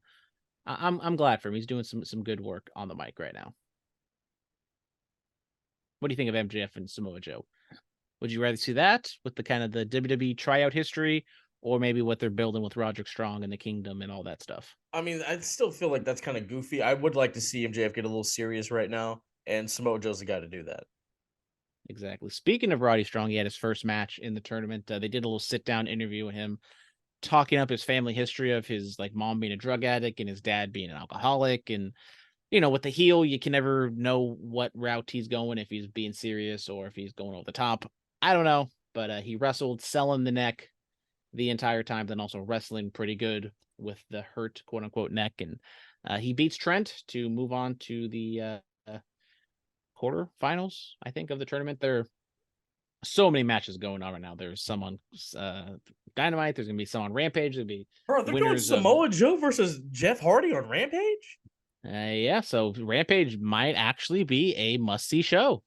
I'm glad for him. He's doing some good work on the mic right now. What do you think of MJF and Samoa Joe? Would you rather see that with the kind of the WWE tryout history, or maybe what they're building with Roderick Strong and the Kingdom and all that stuff? I mean, I still feel like that's kind of goofy. I would like to see MJF get a little serious right now, and Samoa Joe's the guy to do that. Exactly. Speaking of Roddy Strong, he had his first match in the tournament. They did a little sit-down interview with him, talking up his family history of his like mom being a drug addict and his dad being an alcoholic. And with the heel, you can never know what route he's going, if he's being serious or if he's going over the top. I don't know, but he wrestled selling the neck the entire time, then also wrestling pretty good with the hurt quote unquote neck. And he beats Trent to move on to the quarterfinals, I think, of the tournament. There are so many matches going on right now. There's some on Dynamite. There's gonna be some on Rampage. There'll be Bro, they're doing winners of Samoa Joe versus Jeff Hardy on Rampage? yeah. So Rampage might actually be a must-see show.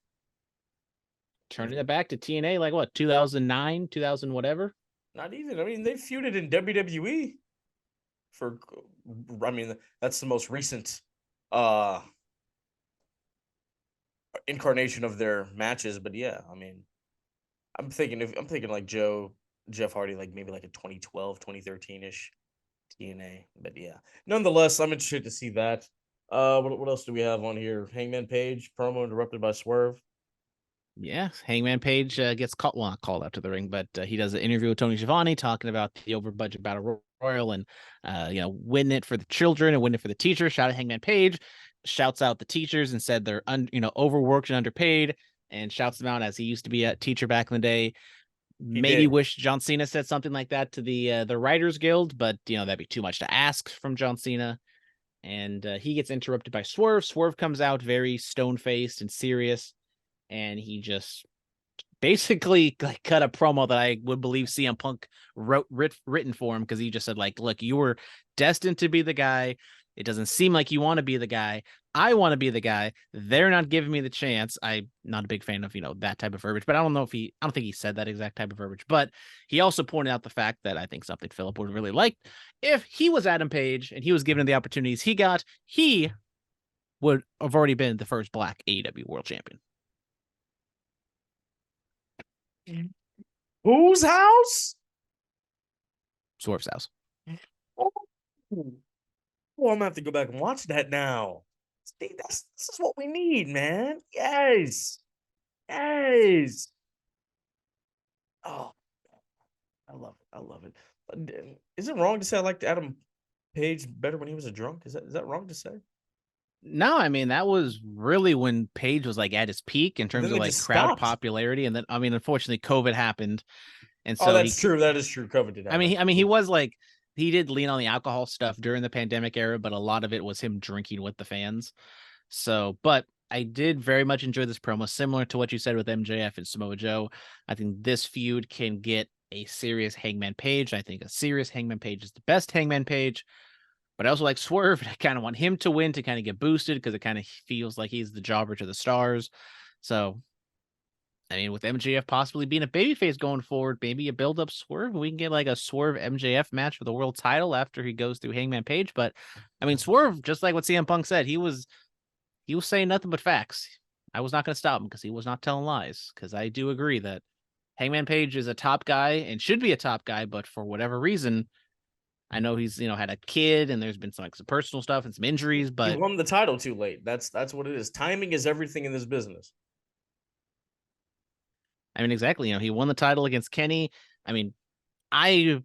Turning it back to TNA, like what, 2009, 2000, whatever. Not even. I mean, they feuded in WWE for. I mean, that's the most recent incarnation of their matches. But yeah, I mean, I'm thinking like Jeff Hardy, like maybe like a 2012, 2013-ish TNA. But yeah, nonetheless, I'm interested to see that. What else do we have on here? Hangman Page promo interrupted by Swerve. Yeah, Hangman Page gets called, well, not called out to the ring, but he does an interview with Tony Schiavone talking about the over budget battle royal and winning it for the children and winning it for the teachers. Shout out Hangman Page, shouts out the teachers and said they're overworked and underpaid, and shouts them out as he used to be a teacher back in the day. Maybe wish John Cena said something like that to the Writers Guild, but that'd be too much to ask from John Cena. And he gets interrupted by Swerve. Swerve comes out very stone-faced and serious, and he just basically like cut a promo that I would believe CM Punk written for him, because he just said, like, look, you were destined to be the guy. It doesn't seem like you want to be the guy. I want to be the guy. They're not giving me the chance. I'm not a big fan of, that type of verbiage, but I don't think he said that exact type of verbiage, but he also pointed out the fact that I think something Phillip would really like if he was Adam Page and he was given the opportunities he got, he would have already been the first Black AEW World Champion. Whose house? Swerve's house. Oh, I'm gonna have to go back and watch that now. See, this is what we need, man. Yes. Oh, I love it. I love it. Is it wrong to say I liked Adam Page better when he was a drunk? Is that wrong to say? No, I mean, that was really when Page was like at his peak in terms of like crowd popularity. And then, I mean, unfortunately, COVID happened. And so that's true. That is true. COVID did happen. I mean, he was like, he did lean on the alcohol stuff during the pandemic era, but a lot of it was him drinking with the fans. So, but I did very much enjoy this promo, similar to what you said with MJF and Samoa Joe. I think this feud can get a serious Hangman Page. I think a serious Hangman Page is the best Hangman Page. But I also like Swerve. I kind of want him to win to kind of get boosted, because it kind of feels like he's the jobber to the stars. So, I mean, with MJF possibly being a babyface going forward, maybe a build-up Swerve, we can get like a Swerve MJF match for the world title after he goes through Hangman Page. But I mean, Swerve, just like what CM Punk said, he was saying nothing but facts. I was not going to stop him because he was not telling lies. Because I do agree that Hangman Page is a top guy and should be a top guy, but for whatever reason, I know he's had a kid and there's been some personal stuff and some injuries, but he won the title too late. That's what it is. Timing is everything in this business. I mean, exactly. He won the title against Kenny. I mean, I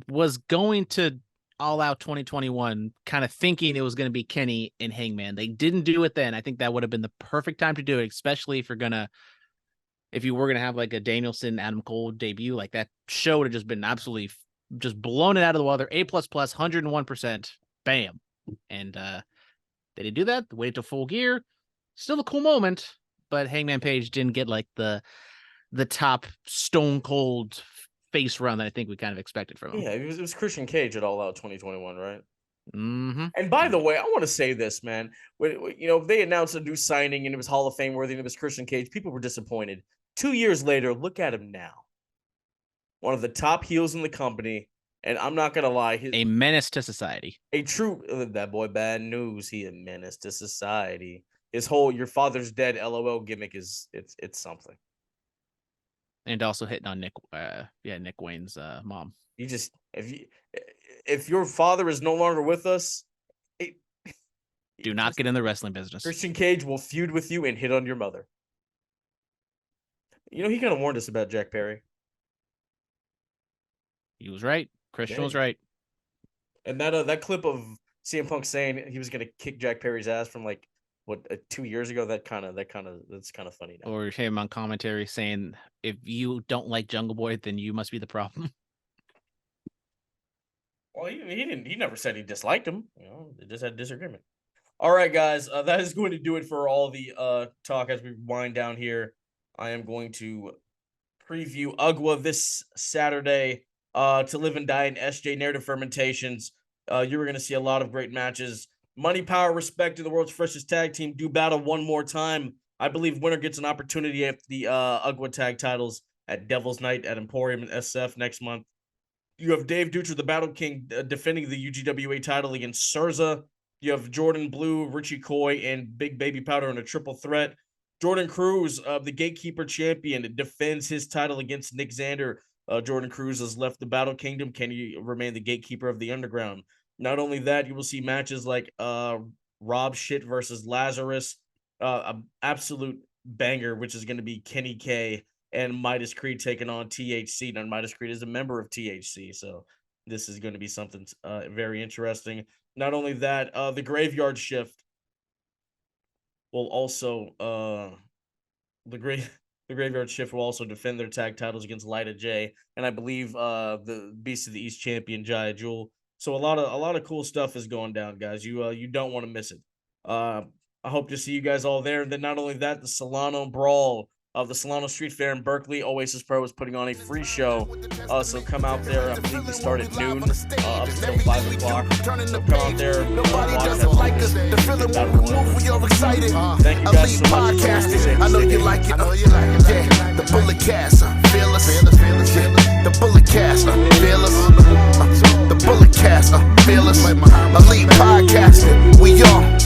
was going to All Out 2021, kind of thinking it was going to be Kenny and Hangman. They didn't do it then. I think that would have been the perfect time to do it, especially if you were gonna have like a Danielson Adam Cole debut. Like that show would have just been absolutely just blown it out of the water. A++, 101%, bam. And they didn't do that. They waited to Full Gear. Still a cool moment, but Hangman Page didn't get like the top stone cold face run that I think we kind of expected from him. Yeah, it was Christian Cage at All Out 2021, right? Mm-hmm. And by the way, I want to say this, man. When they announced a new signing and it was Hall of Fame worthy and it was Christian Cage, people were disappointed. 2 years later, look at him now. One of the top heels in the company, and I'm not gonna lie, a menace to society. A true that boy, bad news. He a menace to society. His whole "your father's dead" LOL gimmick is it's something. And also hitting on Nick Wayne's mom. You just if your father is no longer with us, do not get in the wrestling business. Christian Cage will feud with you and hit on your mother. He kind of warned us about Jack Perry. He was right. Christian was right. And that clip of CM Punk saying he was going to kick Jack Perry's ass from 2 years ago, that's kind of funny now. Or him on commentary saying, if you don't like Jungle Boy, then you must be the problem. Well, he never said he disliked him. They just had disagreement. All right, guys, that is going to do it for all the talk as we wind down here. I am going to preview UGWA this Saturday. To Live and Die in SJ Narrative Fermentations. You're going to see a lot of great matches. Money, Power, Respect to the world's freshest tag team do battle one more time. I believe winner gets an opportunity at the UGWA tag titles at Devil's Night at Emporium and SF next month. You have Dave Dutra, the Battle King, defending the UGWA title against Surza. You have Jordan Blue, Richie Coy, and Big Baby Powder in a triple threat. Jordan Cruz, the Gatekeeper champion, defends his title against Nick Xander. Jordan Cruz has left the Battle Kingdom. Can he remain the gatekeeper of the Underground? Not only that, you will see matches like Rob Shit versus Lazarus, an absolute banger, which is going to be Kenny K and Midas Creed taking on THC. Now, Midas Creed is a member of THC, so this is going to be something very interesting. Not only that, the Graveyard Shift will also the Graveyard Shift will also defend their tag titles against Lyta J, and I believe the Beast of the East champion Jaya Jewel. So a lot of cool stuff is going down, guys. You don't want to miss it. I hope to see you guys all there. And then not only that, the Solano Brawl of the Solano Street Fair in Berkeley. Oasis Pro is putting on a free show. So come out there. I believe we start at noon up until 5 o'clock. So come out there. Watch that. Thank you guys so much. I know you like it. Yeah, the Bullet Cast, fearless. The Bullet Cast, fearless. The Bullet Cast, fearless. Elite podcasting, we on.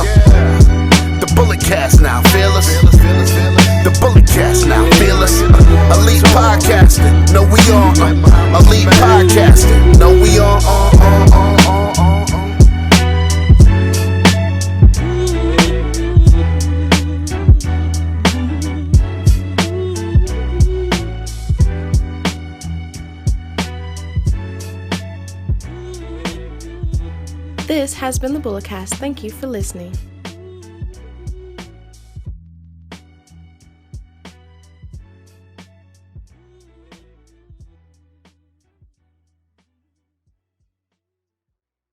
The Bullet Cast now, fearless. The Bullet Cast now, fearless. Elite podcasting, no we on. Elite podcasting, no we on. This has been the Bulletcast. Thank you for listening.